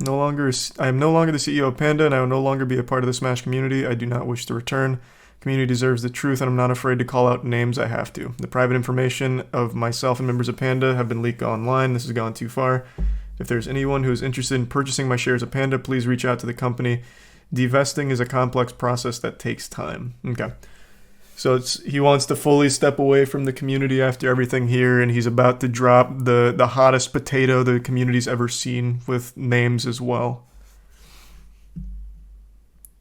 I am no longer the CEO of Panda, and I will no longer be a part of the Smash community. I do not wish to return. Community deserves the truth, and I'm not afraid to call out names I have to. The private information of myself and members of Panda have been leaked online. This has gone too far. If there's anyone who is interested in purchasing my shares of Panda, please reach out to the company. Divesting is a complex process that takes time. Okay. So he wants to fully step away from the community after everything here, and he's about to drop the hottest potato the community's ever seen with names as well.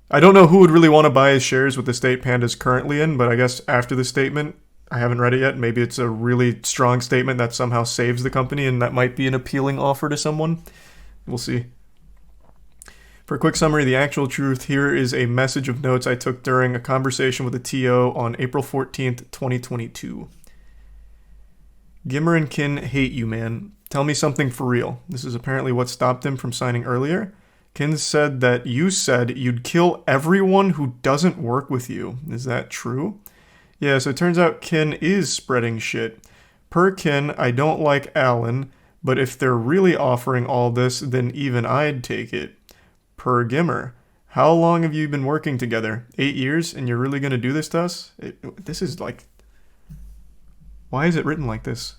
I don't know who would really want to buy his shares with the state Panda's currently in, but I guess after the statement, I haven't read it yet. Maybe it's a really strong statement that somehow saves the company, and that might be an appealing offer to someone. We'll see. For a quick summary of the actual truth, here is a message of notes I took during a conversation with a TO on April 14th, 2022. Gimmer and Kin hate you, man. Tell me something for real. This is apparently what stopped him from signing earlier. Kin said that you said you'd kill everyone who doesn't work with you. Is that true? Yeah, so it turns out Kin is spreading shit. Per Kin, I don't like Alan, but if they're really offering all this, then even I'd take it. Per Gimmer, how long have you been working together? 8 years, and you're really going to do this to us? This is like... Why is it written like this?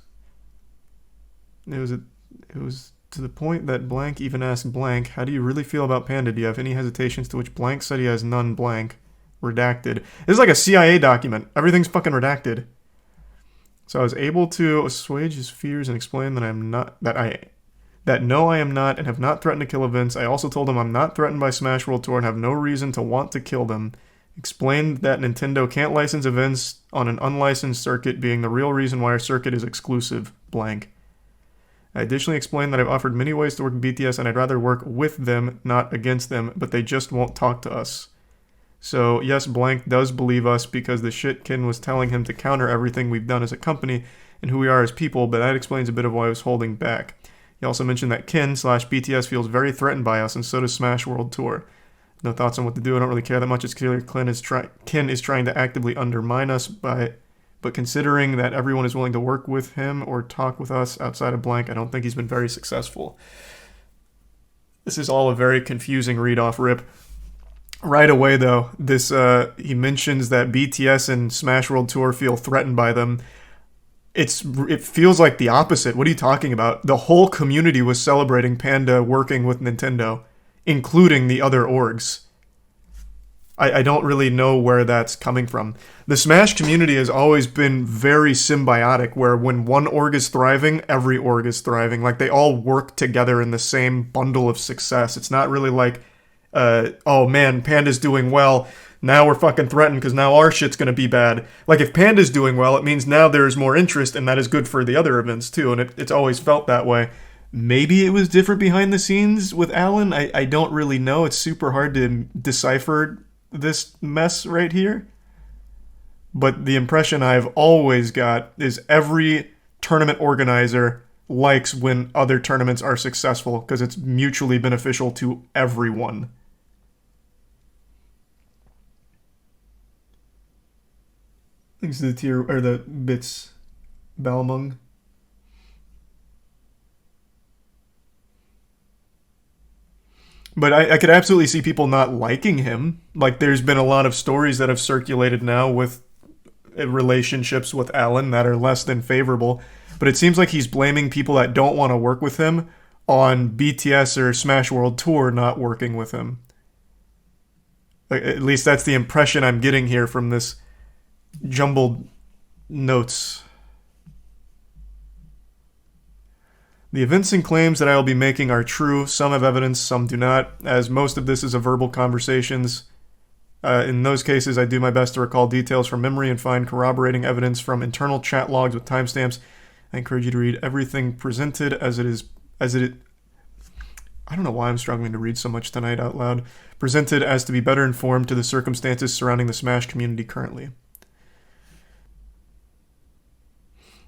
It was to the point that blank even asked blank, how do you really feel about Panda? Do you have any hesitations? To which blank said he has none, blank. Redacted. This is like a CIA document. Everything's fucking redacted. So I was able to assuage his fears and explain that I am not, and have not threatened to kill events. I also told him I'm not threatened by Smash World Tour and have no reason to want to kill them. Explained that Nintendo can't license events on an unlicensed circuit, being the real reason why our circuit is exclusive, blank. I additionally explained that I've offered many ways to work with BTS and I'd rather work with them, not against them, but they just won't talk to us. So, yes, blank does believe us because the shit Kin was telling him to counter everything we've done as a company and who we are as people, but that explains a bit of why I was holding back. He also mentioned that Kin/BTS feels very threatened by us, and so does Smash World Tour. No thoughts on what to do. I don't really care that much. It's clear Kin is trying to actively undermine us, but considering that everyone is willing to work with him or talk with us outside of blank, I don't think he's been very successful. This is all a very confusing read off rip. Right away, though, he mentions that BTS and Smash World Tour feel threatened by them. It feels like the opposite. What are you talking about? The whole community was celebrating Panda working with Nintendo, including the other orgs. I don't really know where that's coming from. The Smash community has always been very symbiotic, where when one org is thriving, every org is thriving. Like, they all work together in the same bundle of success. It's not really like, oh man, Panda's doing well, now we're fucking threatened because now our shit's gonna be bad. Like, if Panda's doing well, it means now there's more interest, and that is good for the other events too, and it's always felt that way. Maybe it was different behind the scenes with Alan. I don't really know. It's super hard to decipher this mess right here. But the impression I've always got is every tournament organizer likes when other tournaments are successful because it's mutually beneficial to everyone. Thanks to the tier or the bits Balmung. But I could absolutely see people not liking him. Like, there's been a lot of stories that have circulated now with relationships with Alan that are less than favorable. But it seems like he's blaming people that don't want to work with him on BTS or Smash World Tour not working with him. Like, at least that's the impression I'm getting here from this jumbled notes. The events and claims that I will be making are true. Some have evidence, some do not, as most of this is a verbal conversations. In those cases, I do my best to recall details from memory and find corroborating evidence from internal chat logs with timestamps. I encourage you to read everything presented as it. I don't know why I'm struggling to read so much tonight out loud. Presented as to be better informed to the circumstances surrounding the Smash community currently.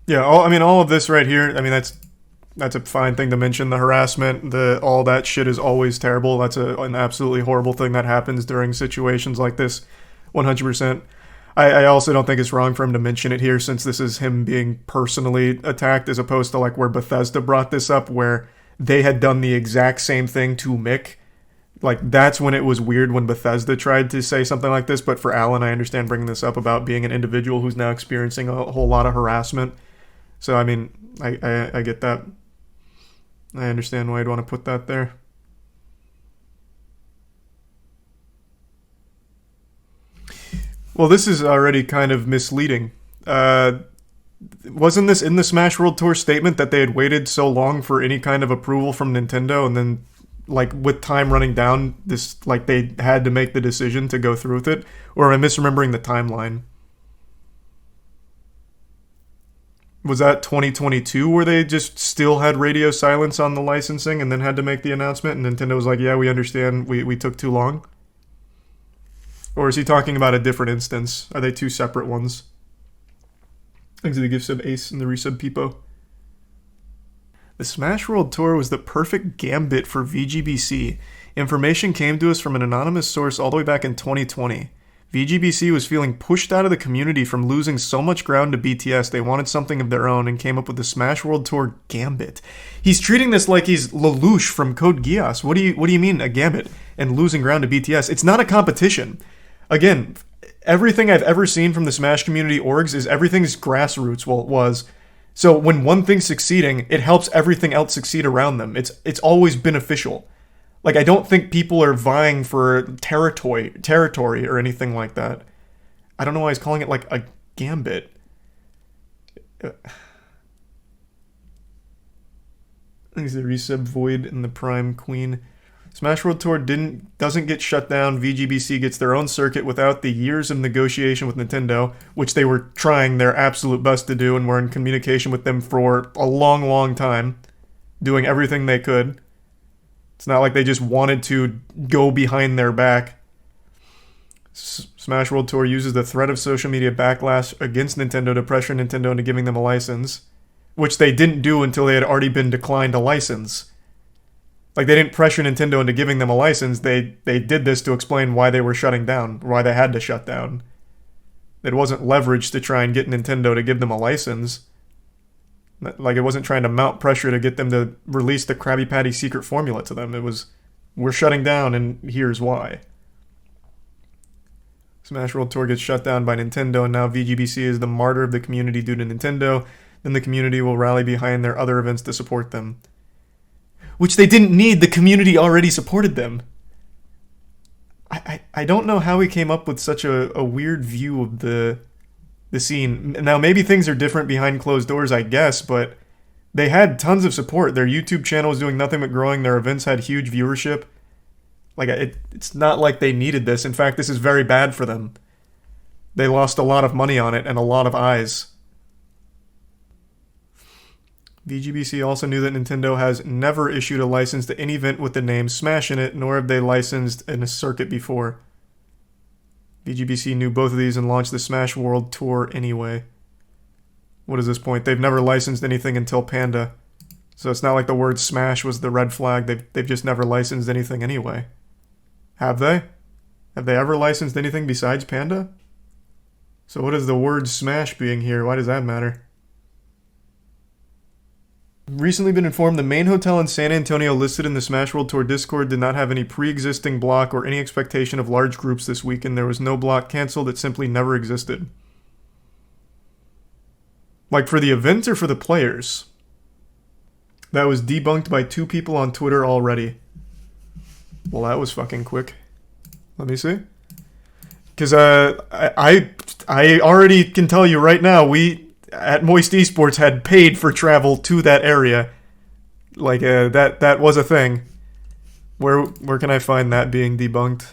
Yeah, all of this right here, I mean, that's a fine thing to mention. The harassment, all that shit is always terrible. That's an absolutely horrible thing that happens during situations like this, 100%. I also don't think it's wrong for him to mention it here, since this is him being personally attacked, as opposed to like where Bethesda brought this up, where they had done the exact same thing to Mick. Like, that's when it was weird when Bethesda tried to say something like this. But for Alan, I understand bringing this up about being an individual who's now experiencing a whole lot of harassment. So, I mean, I get that. I understand why you'd want to put that there. Well, this is already kind of misleading. Wasn't this in the Smash World Tour statement that they had waited so long for any kind of approval from Nintendo, and then, like, with time running down, this, like, they had to make the decision to go through with it? Or am I misremembering the timeline? Was that 2022 where they just still had radio silence on the licensing and then had to make the announcement, and Nintendo was like, yeah, we understand, we took too long? Or is he talking about a different instance? Are they two separate ones? Thanks to the gift sub Ace and the resub Peepo. The Smash World Tour was the perfect gambit for VGBC. Information came to us from an anonymous source all the way back in 2020. VGBC was feeling pushed out of the community from losing so much ground to BTS they wanted something of their own and came up with the Smash World Tour Gambit. He's treating this like he's Lelouch from Code Geass. What do you mean a gambit and losing ground to BTS? It's not a competition. Again, everything I've ever seen from the Smash community orgs is everything's grassroots. Well, it was. So when one thing's succeeding, it helps everything else succeed around them. It's always beneficial. Like, I don't think people are vying for territory or anything like that. I don't know why he's calling it like a gambit. Thanks to the resub Void and the Prime Queen. Smash World Tour doesn't get shut down. VGBC gets their own circuit without the years of negotiation with Nintendo, which they were trying their absolute best to do and were in communication with them for a long, long time, doing everything they could. It's not like they just wanted to go behind their back. Smash World Tour uses the threat of social media backlash against Nintendo to pressure Nintendo into giving them a license, which they didn't do until they had already been declined a license. Like, they didn't pressure Nintendo into giving them a license. They did this to explain why they were shutting down, why they had to shut down. It wasn't leverage to try and get Nintendo to give them a license. Like, it wasn't trying to mount pressure to get them to release the Krabby Patty secret formula to them. It was, we're shutting down, and here's why. Smash World Tour gets shut down by Nintendo, and now VGBC is the martyr of the community due to Nintendo. Then the community will rally behind their other events to support them. Which they didn't need. The community already supported them. I don't know how he came up with such a weird view of the scene. Now, maybe things are different behind closed doors, I guess, but they had tons of support. Their YouTube channel was doing nothing but growing. Their events had huge viewership. Like, it's not like they needed this. In fact, this is very bad for them. They lost a lot of money on it and a lot of eyes. VGBC also knew that Nintendo has never issued a license to any event with the name Smash in it, nor have they licensed in a circuit before. VGBC knew both of these and launched the Smash World Tour anyway. What is this point? They've never licensed anything until Panda. So it's not like the word Smash was the red flag. They've just never licensed anything anyway. Have they? Have they ever licensed anything besides Panda? So what is the word Smash being here? Why does that matter? Recently been informed the main hotel in San Antonio listed in the Smash World Tour Discord did not have any pre-existing block or any expectation of large groups this weekend. There was no block canceled. It simply never existed. Like, for the event or for the players? That was debunked by 2 people on Twitter already. Well, that was fucking quick. Let me see. Because I already can tell you right now, we at Moist Esports had paid for travel to that area. Like, that was a thing. Where can I find that being debunked?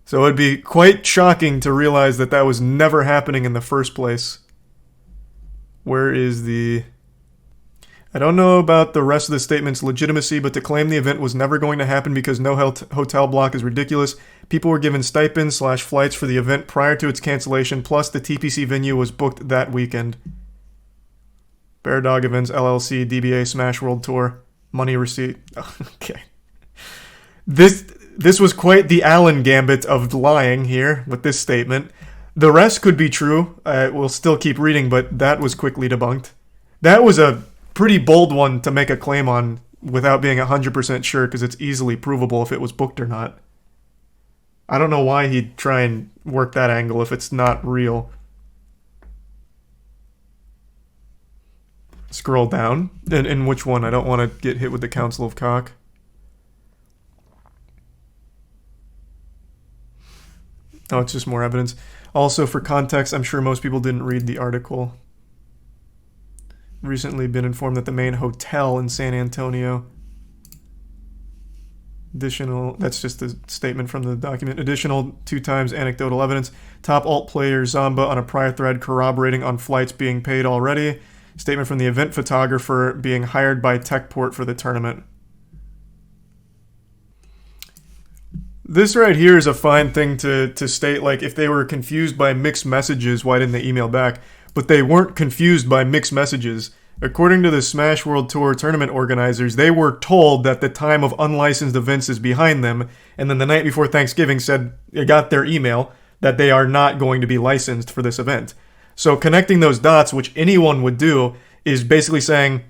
So it'd be quite shocking to realize that was never happening in the first place. Where is the... I don't know about the rest of the statement's legitimacy, but to claim the event was never going to happen because no hotel block is ridiculous. People were given stipends/flights for the event prior to its cancellation, plus the TPC venue was booked that weekend. Bear Dog Events LLC, DBA Smash World Tour, money receipt. Okay. This was quite the Allen gambit of lying here with this statement. The rest could be true. We'll still keep reading, but that was quickly debunked. That was a pretty bold one to make a claim on without being 100% sure, because it's easily provable if it was booked or not. I don't know why he'd try and work that angle if it's not real. Scroll down. In which one? I don't want to get hit with the Council of Cock. Oh, it's just more evidence. Also, for context, I'm sure most people didn't read the article. Recently been informed that the main hotel in San Antonio... Additional, that's just a statement from the document. Additional 2 times anecdotal evidence. Top alt player Zamba on a prior thread corroborating on flights being paid already. Statement from the event photographer being hired by Techport for the tournament. This right here is a fine thing to state. Like, if they were confused by mixed messages, why didn't they email back? But they weren't confused by mixed messages. According to the Smash World Tour tournament organizers, they were told that the time of unlicensed events is behind them, and then the night before Thanksgiving said they got their email that they are not going to be licensed for this event. So connecting those dots, which anyone would do, is basically saying,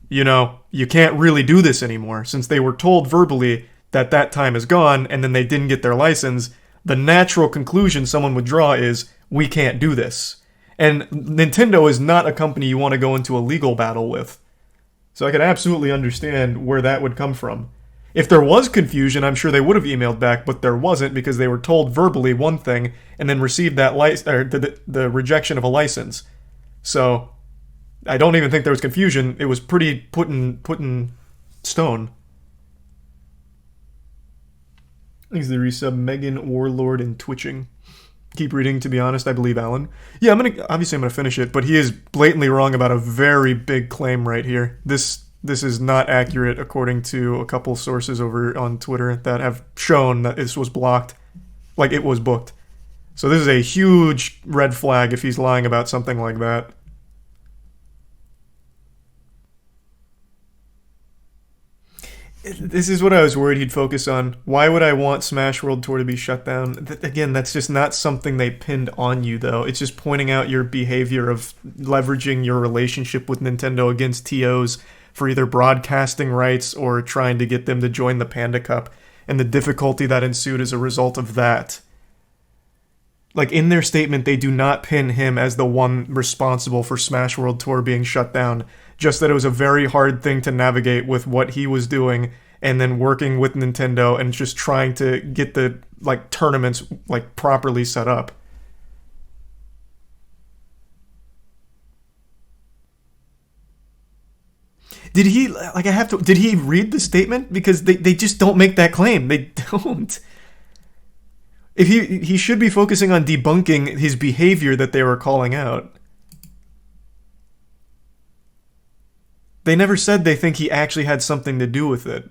you know, you can't really do this anymore. Since they were told verbally that that time is gone, and then they didn't get their license, the natural conclusion someone would draw is, we can't do this. And Nintendo is not a company you want to go into a legal battle with. So I can absolutely understand where that would come from. If there was confusion, I'm sure they would have emailed back, but there wasn't, because they were told verbally one thing and then received that the rejection of a license. So I don't even think there was confusion. It was pretty put in stone. Thanks to the resub, Megan, Warlord, and Twitching. Keep reading, to be honest, I believe Alan. Yeah, I'm gonna finish it, but he is blatantly wrong about a very big claim right here. This is not accurate according to a couple sources over on Twitter that have shown that this was blocked, like it was booked. So this is a huge red flag if he's lying about something like that. This is what I was worried he'd focus on. Why would I want Smash World Tour to be shut down? Again, that's just not something they pinned on you, though. It's just pointing out your behavior of leveraging your relationship with Nintendo against TOs for either broadcasting rights or trying to get them to join the Panda Cup, and the difficulty that ensued as a result of that. Like, in their statement, they do not pin him as the one responsible for Smash World Tour being shut down. Just that it was a very hard thing to navigate with what he was doing and then working with Nintendo and just trying to get the, like, tournaments, like, properly set up. Did he, like, did he read the statement? Because they just don't make that claim. They don't. If he should be focusing on debunking his behavior that they were calling out. They never said they think he actually had something to do with it.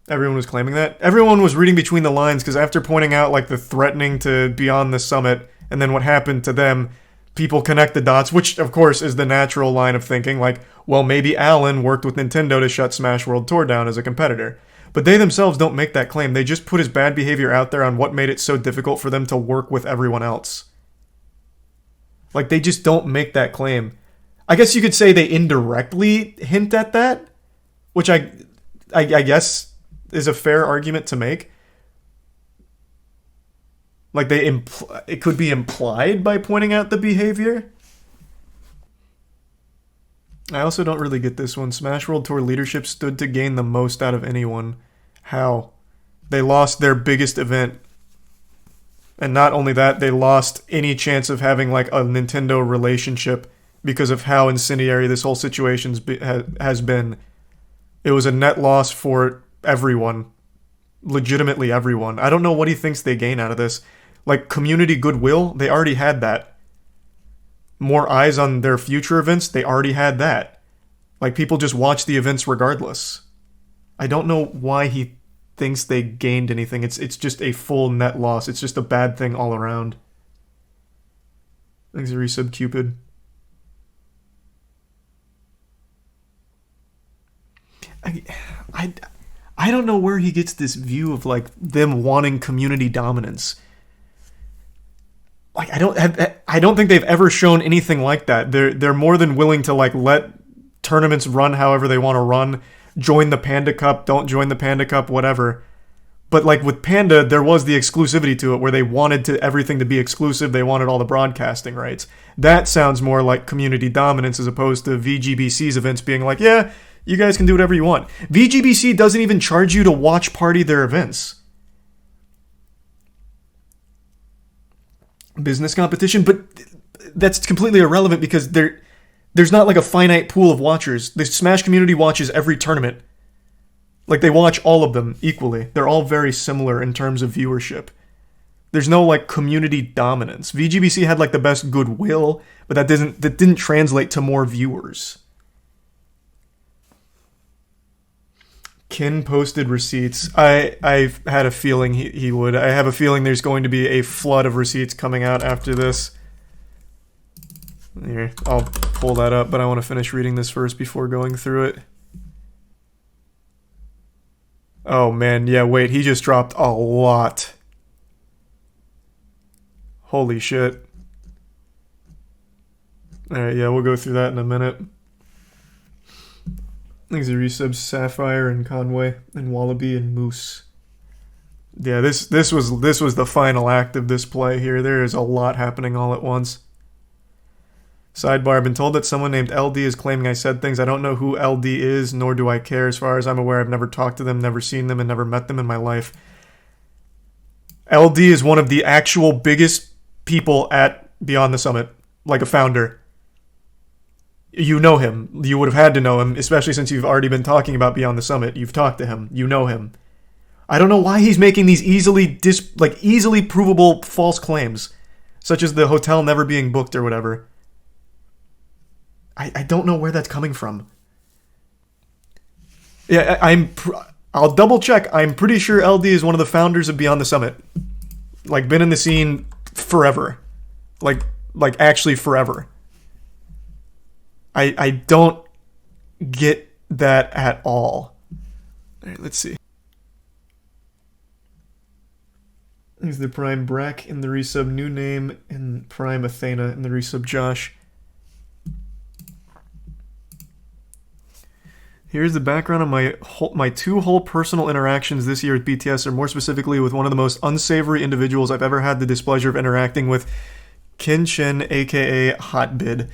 Everyone was claiming that. Everyone was reading between the lines, because after pointing out, like, the threatening to be on the summit and then what happened to them, people connect the dots, which, of course, is the natural line of thinking, like, well, maybe Alan worked with Nintendo to shut Smash World Tour down as a competitor. But they themselves don't make that claim. They just put his bad behavior out there on what made it so difficult for them to work with everyone else. Like, they just don't make that claim. I guess you could say they indirectly hint at that, which I guess is a fair argument to make. Like, it could be implied by pointing out the behavior. I also don't really get this one. Smash World Tour leadership stood to gain the most out of anyone. How? They lost their biggest event. And not only that, they lost any chance of having, like, a Nintendo relationship because of how incendiary this whole situation has been. It was a net loss for everyone. Legitimately everyone. I don't know what he thinks they gain out of this. Like, community goodwill, they already had that. More eyes on their future events, they already had that. Like, people just watch the events regardless. I don't know why he thinks they gained anything. It's just a full net loss. It's just a bad thing all around. Thanks, resub Cupid. I don't know where he gets this view of, like, them wanting community dominance. I don't think they've ever shown anything like that. They're more than willing to like let tournaments run however they want to run. Join the Panda Cup, don't join the Panda Cup, whatever. But like with Panda, there was the exclusivity to it where they wanted everything to be exclusive. They wanted all the broadcasting rights. That sounds more like community dominance as opposed to VGBC's events being like, yeah, you guys can do whatever you want. VGBC doesn't even charge you to watch party their events. Business competition, but that's completely irrelevant because there's not like a finite pool of watchers. The Smash community watches every tournament. Like, they watch all of them equally. They're all very similar in terms of viewership. There's no, like, community dominance. VGBC had, like, the best goodwill, but that didn't translate to more viewers. Kin posted receipts. I've had a feeling he would. I have a feeling there's going to be a flood of receipts coming out after this. Here, I'll pull that up, but I want to finish reading this first before going through it. Oh man, yeah, wait, he just dropped a lot. Holy shit. Alright, yeah, we'll go through that in a minute. These are resubs Sapphire and Conway and Wallaby and Moose. Yeah, this was the final act of this play here. There is a lot happening all at once. Sidebar, I've been told that someone named LD is claiming I said things. I don't know who LD is, nor do I care. As far as I'm aware, I've never talked to them, never seen them, and never met them in my life. LD is one of the actual biggest people at Beyond the Summit, like a founder. You know him. You would have had to know him, especially since you've already been talking about Beyond the Summit. You've talked to him. You know him. I don't know why he's making these easily provable false claims, such as the hotel never being booked or whatever. I don't know where that's coming from. Yeah, I'll double check. I'm pretty sure LD is one of the founders of Beyond the Summit. Like, been in the scene forever. Like actually forever. I don't get that at all. Alright, let's see. Here's the Prime Brack in the resub new name, and Prime Athena in the resub Josh. Here's the background on my two whole personal interactions this year with BTS, or more specifically with one of the most unsavory individuals I've ever had the displeasure of interacting with, Kin Chen, aka Hotbid.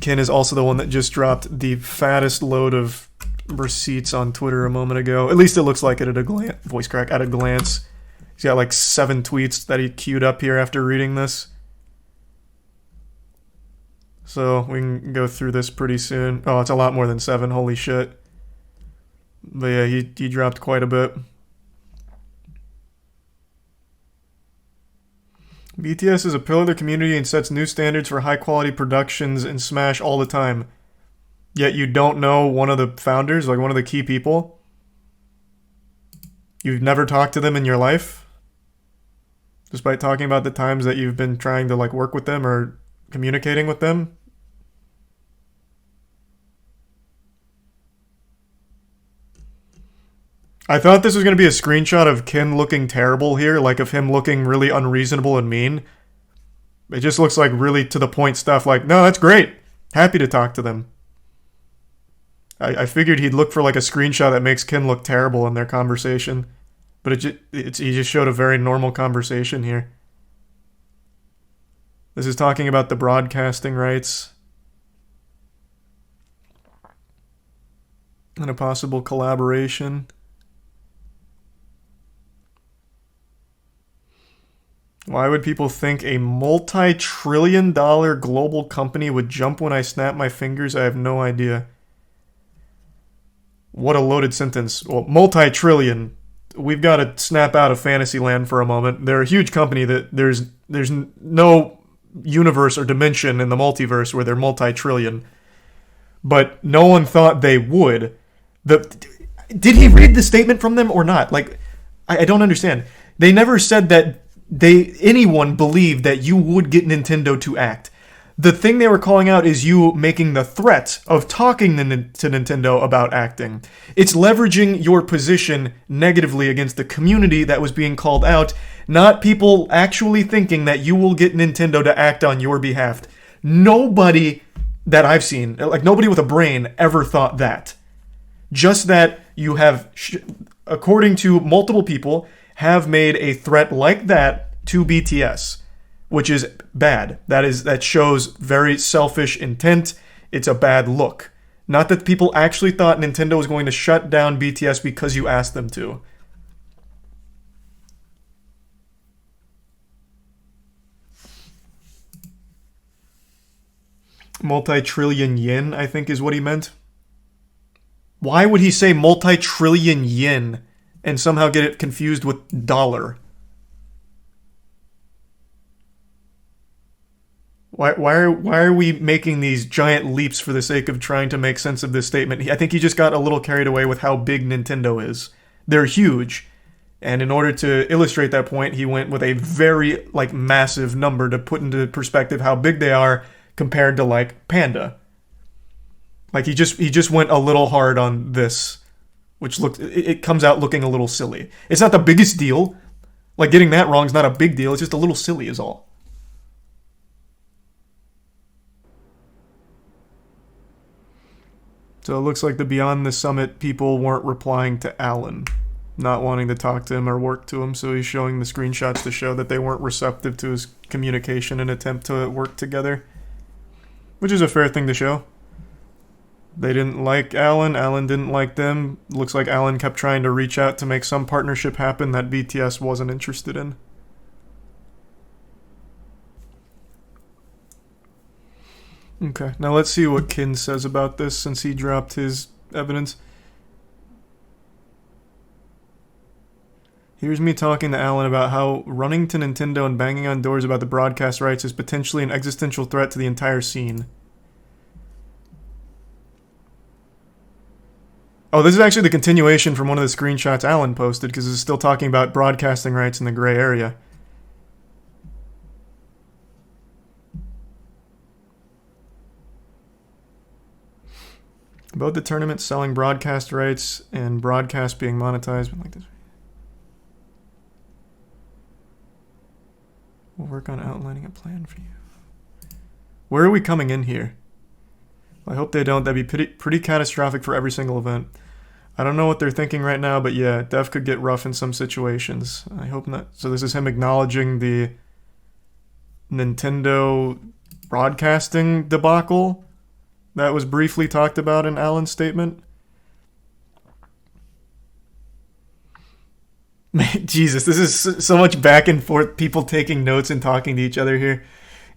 Kin is also the one that just dropped the fattest load of receipts on Twitter a moment ago. At least it looks like it at a glance. Voice crack at a glance. He's got like 7 tweets that he queued up here after reading this. So we can go through this pretty soon. Oh, it's a lot more than 7. Holy shit. But yeah, he dropped quite a bit. BTS is a pillar of the community and sets new standards for high-quality productions in Smash all the time. Yet you don't know one of the founders, like one of the key people? You've never talked to them in your life? Despite talking about the times that you've been trying to like work with them or communicating with them? I thought this was going to be a screenshot of Kin looking terrible here, like of him looking really unreasonable and mean. It just looks like really to the point stuff like, no, that's great. Happy to talk to them. I figured he'd look for like a screenshot that makes Kin look terrible in their conversation. But he just showed a very normal conversation here. This is talking about the broadcasting rights. And a possible collaboration. Why would people think a multi-trillion-dollar global company would jump when I snap my fingers? I have no idea. What a loaded sentence. Well, multi-trillion. We've got to snap out of Fantasyland for a moment. They're a huge company that there's no universe or dimension in the multiverse where they're multi-trillion. But no one thought they would. Did he read the statement from them or not? Like, I don't understand. They never said that anyone believed that you would get Nintendo to act. The thing they were calling out is you making the threat of talking to Nintendo about acting. It's leveraging your position negatively against the community that was being called out, not people actually thinking that you will get Nintendo to act on your behalf. Nobody that I've seen, like nobody with a brain, ever thought that. Just that you have, according to multiple people, have made a threat like that to BTS, which is bad. That shows very selfish intent. It's a bad look. Not that people actually thought Nintendo was going to shut down BTS because you asked them to. Multi-trillion yen, I think is what he meant. Why would he say multi-trillion yen and somehow get it confused with dollar? Why are we making these giant leaps for the sake of trying to make sense of this statement? I think he just got a little carried away with how big Nintendo is. They're huge. And in order to illustrate that point, he went with a very, massive number to put into perspective how big they are compared to, Panda. He just went a little hard on this, which it comes out looking a little silly. It's not the biggest deal. Getting that wrong is not a big deal. It's just a little silly is all. So it looks like the Beyond the Summit people weren't replying to Alan, not wanting to talk to him or work to him, so he's showing the screenshots to show that they weren't receptive to his communication and attempt to work together, which is a fair thing to show. They didn't like Alan, Alan didn't like them. Looks like Alan kept trying to reach out to make some partnership happen that BTS wasn't interested in. Okay, now let's see what Kin says about this since he dropped his evidence. Here's me talking to Alan about how running to Nintendo and banging on doors about the broadcast rights is potentially an existential threat to the entire scene. Oh, this is actually the continuation from one of the screenshots Alan posted, because it's still talking about broadcasting rights in the gray area. About the tournament selling broadcast rights and broadcast being monetized. Like this. We'll work on outlining a plan for you. Where are we coming in here? I hope they don't. That'd be pretty catastrophic for every single event. I don't know what they're thinking right now, but yeah, Dev could get rough in some situations. I hope not. So this is him acknowledging the Nintendo broadcasting debacle that was briefly talked about in Alan's statement. Jesus, this is so much back and forth, people taking notes and talking to each other here.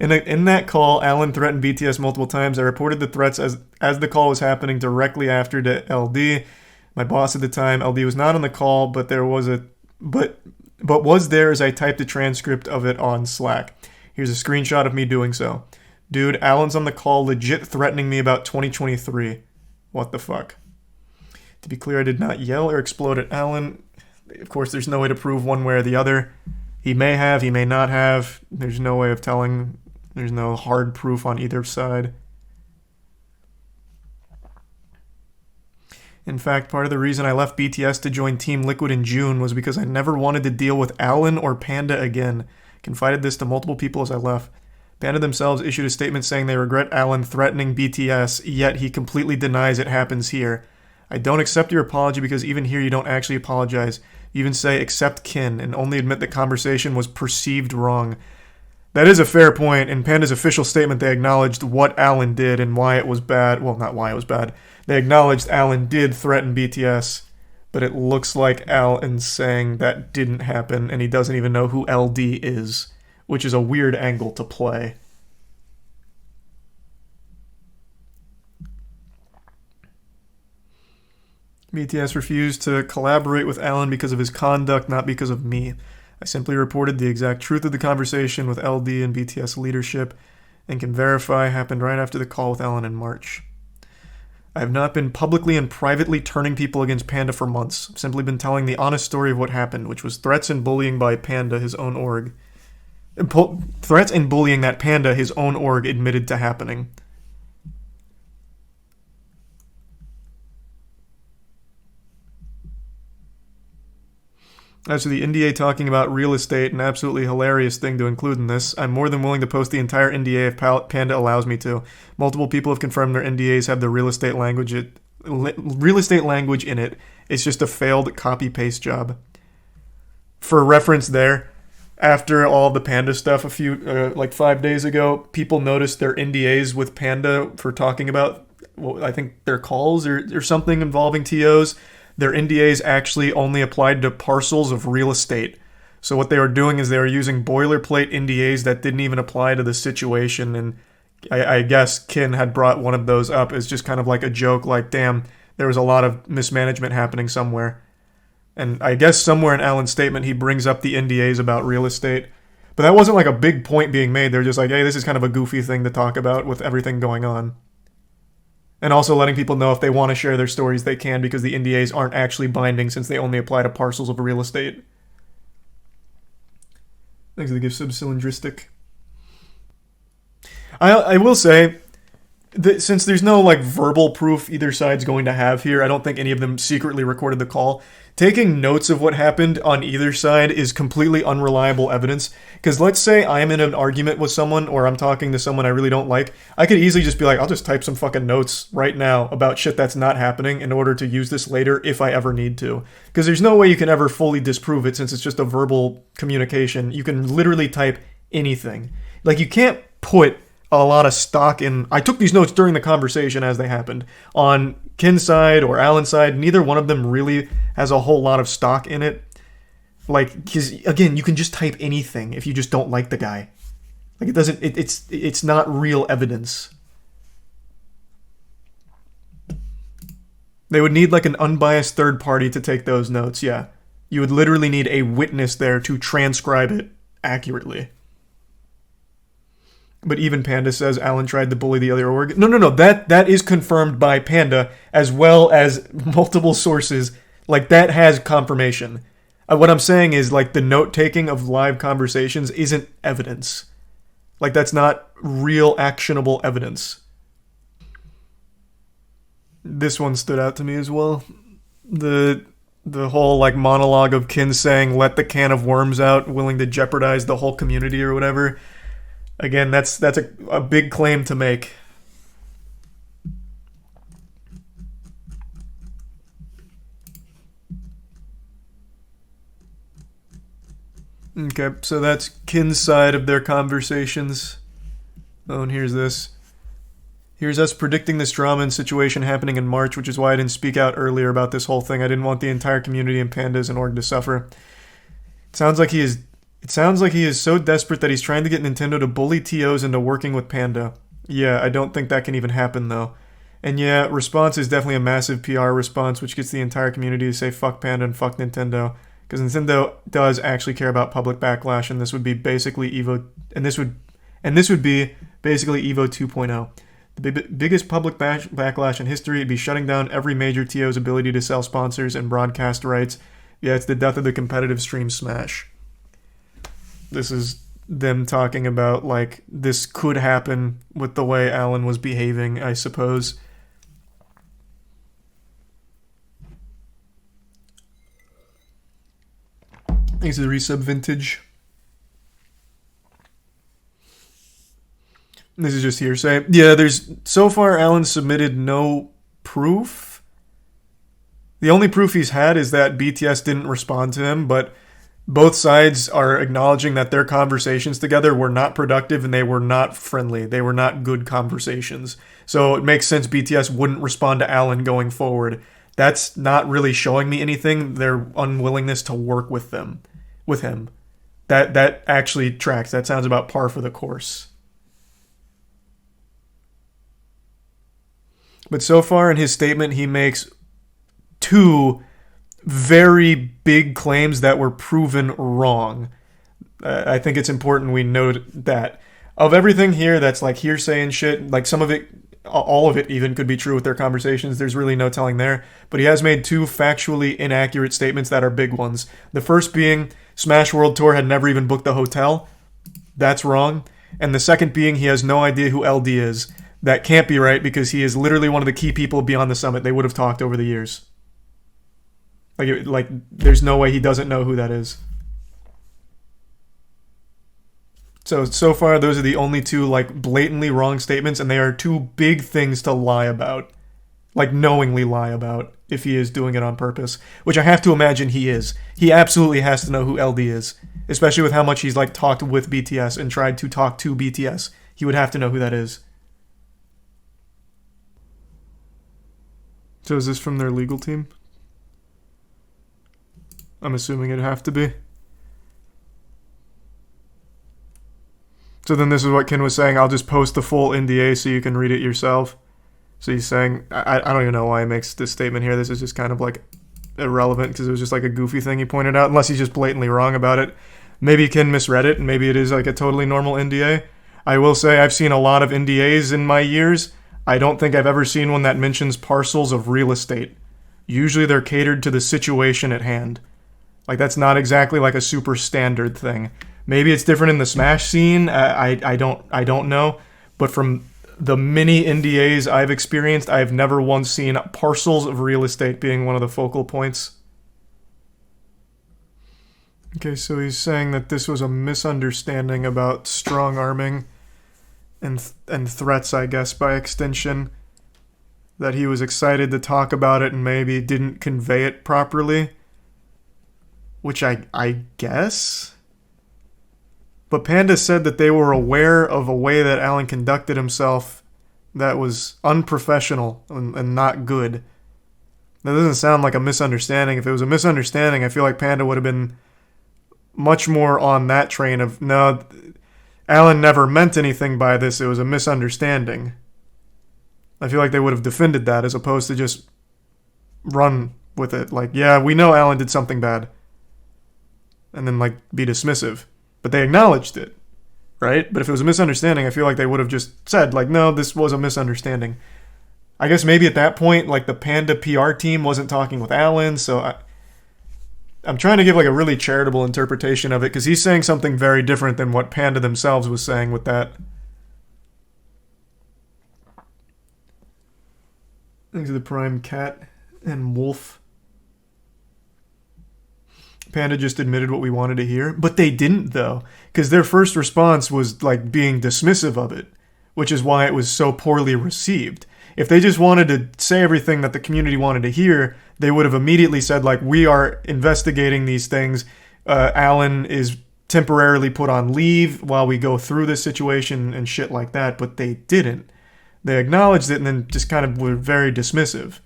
In that call, Alan threatened BTS multiple times. I reported the threats as the call was happening directly after to LD. My boss at the time, LD was not on the call, but was there as I typed a transcript of it on Slack. Here's a screenshot of me doing so. Dude, Alan's on the call legit threatening me about 2023. What the fuck? To be clear, I did not yell or explode at Alan. Of course, there's no way to prove one way or the other. He may have, he may not have. There's no way of telling. There's no hard proof on either side. In fact, part of the reason I left BTS to join Team Liquid in June was because I never wanted to deal with Alan or Panda again. Confided this to multiple people as I left. Panda themselves issued a statement saying they regret Alan threatening BTS, yet he completely denies it happens here. I don't accept your apology because even here you don't actually apologize. You even say accept Kin and only admit the conversation was perceived wrong. That is a fair point. In Panda's official statement, they acknowledged what Alan did and why it was bad. Well, not why it was bad. They acknowledged Alan did threaten BTS, but it looks like Alan's saying that didn't happen and he doesn't even know who LD is, which is a weird angle to play. BTS refused to collaborate with Alan because of his conduct, not because of me. I simply reported the exact truth of the conversation with LD and BTS leadership and can verify happened right after the call with Alan in March. I have not been publicly and privately turning people against Panda for months. I've simply been telling the honest story of what happened, which was threats and bullying by Panda, his own org. Threats and bullying that Panda, his own org, admitted to happening. As for the NDA talking about real estate, an absolutely hilarious thing to include in this, I'm more than willing to post the entire NDA if Panda allows me to. Multiple people have confirmed their NDAs have the real estate language in it. It's just a failed copy-paste job. For reference there, after all the Panda stuff like 5 days ago, people noticed their NDAs with Panda for talking about, well, I think their calls or something involving TOs. Their NDAs actually only applied to parcels of real estate. So what they were doing is they were using boilerplate NDAs that didn't even apply to the situation. And I guess Kin had brought one of those up as just kind of like a joke, like, damn, there was a lot of mismanagement happening somewhere. And I guess somewhere in Alan's statement he brings up the NDAs about real estate. But that wasn't like a big point being made. They're just like, hey, this is kind of a goofy thing to talk about with everything going on. And also letting people know if they want to share their stories, they can, because the NDAs aren't actually binding since they only apply to parcels of real estate. Thanks for the gift sub, Cylindristic. I will say that since there's no like verbal proof either side's going to have here, I don't think any of them secretly recorded the call. Taking notes of what happened on either side is completely unreliable evidence. Because let's say I'm in an argument with someone or I'm talking to someone I really don't like. I could easily just be like, I'll just type some fucking notes right now about shit that's not happening in order to use this later if I ever need to. Because there's no way you can ever fully disprove it since it's just a verbal communication. You can literally type anything. Like, you can't put a lot of stock in, I took these notes during the conversation as they happened. On Kin's side or Alan's side, neither one of them really has a whole lot of stock in it. Like, because again, you can just type anything if you just don't like the guy. Like, it's not real evidence. They would need like an unbiased third party to take those notes, yeah. You would literally need a witness there to transcribe it accurately. But even Panda says Alan tried to bully the other org. No. That is confirmed by Panda as well as multiple sources. Like, that has confirmation. What I'm saying is, like, the note-taking of live conversations isn't evidence. Like, that's not real actionable evidence. This one stood out to me as well. The whole, like, monologue of Kin saying, let the can of worms out, willing to jeopardize the whole community or whatever. Again, that's a big claim to make. Okay, so that's Kin's side of their conversations. Oh, and here's this. Here's us predicting this drama and situation happening in March, which is why I didn't speak out earlier about this whole thing. I didn't want the entire community and Pandas and org to suffer. It sounds like he is so desperate that he's trying to get Nintendo to bully TOs into working with Panda. Yeah, I don't think that can even happen, though. And yeah, response is definitely a massive PR response, which gets the entire community to say fuck Panda and fuck Nintendo. Because Nintendo does actually care about public backlash, and this would be basically Evo... And this would be basically Evo 2.0. The biggest public backlash in history would be shutting down every major TO's ability to sell sponsors and broadcast rights. Yeah, it's the death of the competitive stream smash. This is them talking about, like, this could happen with the way Alan was behaving, I suppose. Thanks to the resub vintage. This is just hearsay. Yeah, so far Alan submitted no proof. The only proof he's had is that BTS didn't respond to him, but both sides are acknowledging that their conversations together were not productive and they were not friendly. They were not good conversations. So it makes sense BTS wouldn't respond to Alan going forward. That's not really showing me anything. Their unwillingness to work with him. That actually tracks. That sounds about par for the course. But so far in his statement, he makes two very big claims that were proven wrong. I think it's important we note that. Of everything here that's like hearsay and shit, like some of it, all of it even could be true with their conversations. There's really no telling there. But he has made two factually inaccurate statements that are big ones. The first being Smash World Tour had never even booked the hotel. That's wrong. And the second being he has no idea who LD is. That can't be right because he is literally one of the key people beyond the summit. They would have talked over the years. Like there's no way he doesn't know who that is. So far, those are the only two, like, blatantly wrong statements, and they are two big things to lie about. Like, knowingly lie about, if he is doing it on purpose. Which I have to imagine he is. He absolutely has to know who LD is. Especially with how much he's, like, talked with BTS and tried to talk to BTS. He would have to know who that is. So is this from their legal team? I'm assuming it'd have to be. So then this is what Ken was saying. I'll just post the full NDA so you can read it yourself. So he's saying, I don't even know why he makes this statement here. This is just kind of like irrelevant because it was just like a goofy thing he pointed out, unless he's just blatantly wrong about it. Maybe Ken misread it, and maybe it is like a totally normal NDA. I will say I've seen a lot of NDAs in my years. I don't think I've ever seen one that mentions parcels of real estate. Usually they're catered to the situation at hand. Like that's not exactly like a super standard thing. Maybe it's different in the Smash scene. I don't know. But from the many NDAs I've experienced, I've never once seen parcels of real estate being one of the focal points. Okay, so he's saying that this was a misunderstanding about strong-arming and threats, I guess, by extension. That he was excited to talk about it and maybe didn't convey it properly. Which I guess? But Panda said that they were aware of a way that Alan conducted himself that was unprofessional and not good. That doesn't sound like a misunderstanding. If it was a misunderstanding, I feel like Panda would have been much more on that train of, no, Alan never meant anything by this, it was a misunderstanding. I feel like they would have defended that as opposed to just run with it. Like, yeah, we know Alan did something bad. And then, like, be dismissive. But they acknowledged it, right? But if it was a misunderstanding, I feel like they would have just said, like, no, this was a misunderstanding. I guess maybe at that point, like, the Panda PR team wasn't talking with Alan, so I'm trying to give, like, a really charitable interpretation of it, because he's saying something very different than what Panda themselves was saying with that. Thanks to the Prime Cat and Wolf. Panda just admitted what we wanted to hear, but they didn't though, because their first response was like being dismissive of it, which is why it was so poorly received. If they just wanted to say everything that the community wanted to hear, they would have immediately said like, we are investigating these things. Alan is temporarily put on leave while we go through this situation and shit like that, but they didn't. They acknowledged it and then just kind of were very dismissive.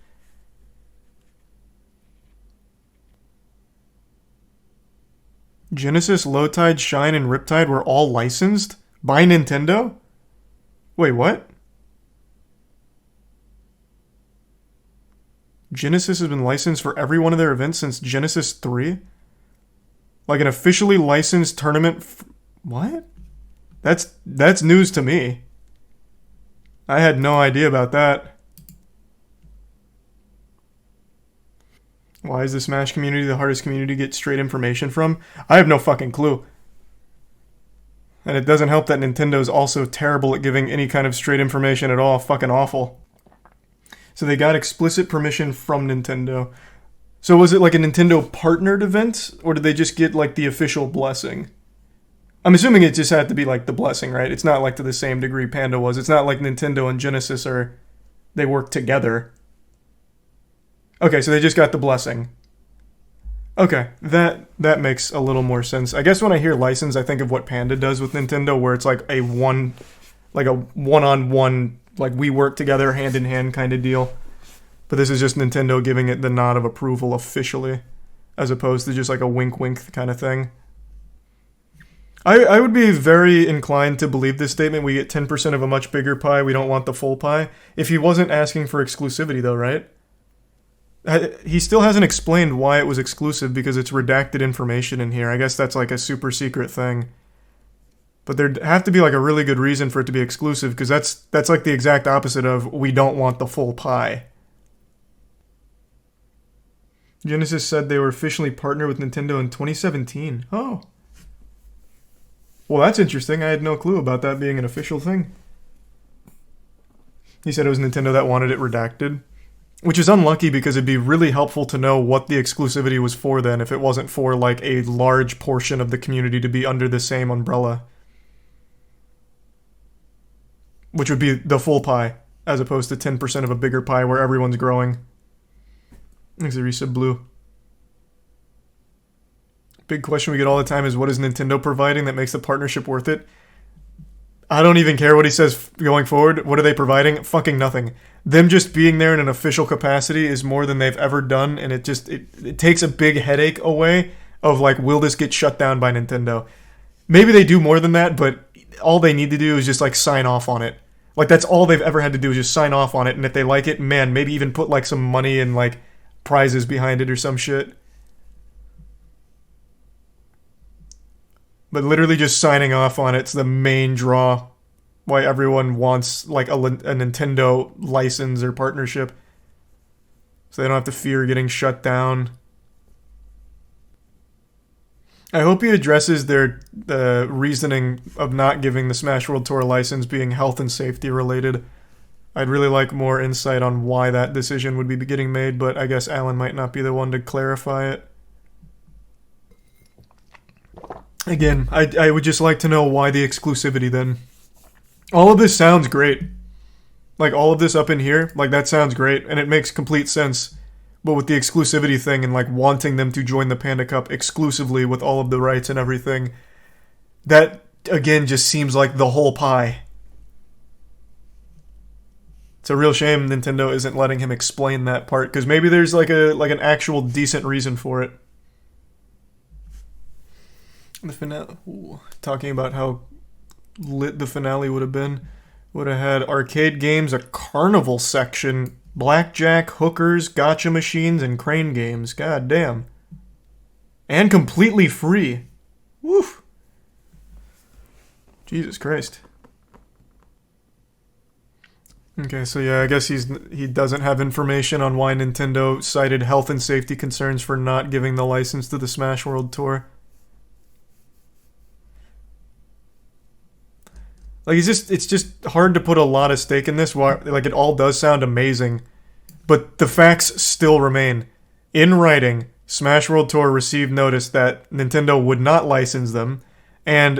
Genesis, Lowtide, Shine, and Riptide were all licensed by Nintendo? Wait, what? Genesis has been licensed for every one of their events since Genesis 3? Like an officially licensed tournament? What? That's news to me. I had no idea about that. Why is the Smash community the hardest community to get straight information from? I have no fucking clue. And it doesn't help that Nintendo's also terrible at giving any kind of straight information at all. Fucking awful. So they got explicit permission from Nintendo. So was it like a Nintendo partnered event? Or did they just get like the official blessing? I'm assuming it just had to be like the blessing, right? It's not like to the same degree Panda was. It's not like Nintendo and Genesis they work together. Okay, so they just got the blessing. Okay, that makes a little more sense. I guess when I hear license, I think of what Panda does with Nintendo, where it's like a one-on-one, like we work together hand in hand kind of deal. But this is just Nintendo giving it the nod of approval officially, as opposed to just like a wink-wink kind of thing. I would be very inclined to believe this statement. We get 10% of a much bigger pie. We don't want the full pie. If he wasn't asking for exclusivity, though, right? He still hasn't explained why it was exclusive because it's redacted information in here. I guess that's like a super secret thing. But there'd have to be like a really good reason for it to be exclusive because that's like the exact opposite of we don't want the full pie. Genesis said they were officially partnered with Nintendo in 2017. Oh. Well, that's interesting. I had no clue about that being an official thing. He said it was Nintendo that wanted it redacted. Which is unlucky because it'd be really helpful to know what the exclusivity was for then if it wasn't for like a large portion of the community to be under the same umbrella. Which would be the full pie, as opposed to 10% of a bigger pie where everyone's growing. Thanks, Arisa Blue. Big question we get all the time is what is Nintendo providing that makes the partnership worth it? I don't even care what he says going forward. What are they providing? Fucking nothing. Them just being there in an official capacity is more than they've ever done, and it takes a big headache away of like, will this get shut down by Nintendo? Maybe they do more than that, but all they need to do is just like sign off on it. Like that's all they've ever had to do is just sign off on it, and if they like it, man, maybe even put like some money and like prizes behind it or some shit. But literally just signing off on it's the main draw why everyone wants like a Nintendo license or partnership. So they don't have to fear getting shut down. I hope he addresses their reasoning of not giving the Smash World Tour license being health and safety related. I'd really like more insight on why that decision would be getting made, but I guess Alan might not be the one to clarify it. Again, I would just like to know why the exclusivity then. All of this sounds great. Like, all of this up in here, like, that sounds great, and it makes complete sense. But with the exclusivity thing and, like, wanting them to join the Panda Cup exclusively with all of the rights and everything, that, again, just seems like the whole pie. It's a real shame Nintendo isn't letting him explain that part, because maybe there's, like, an actual decent reason for it. The finale, talking about how lit the finale would have been. Would have had arcade games, a carnival section, blackjack, hookers, gotcha machines, and crane games. God damn. And completely free. Woof. Jesus Christ. Okay, so yeah, I guess he doesn't have information on why Nintendo cited health and safety concerns for not giving the license to the Smash World Tour. Like, it's just hard to put a lot of stake in this. Like, it all does sound amazing, but the facts still remain. In writing, Smash World Tour received notice that Nintendo would not license them, and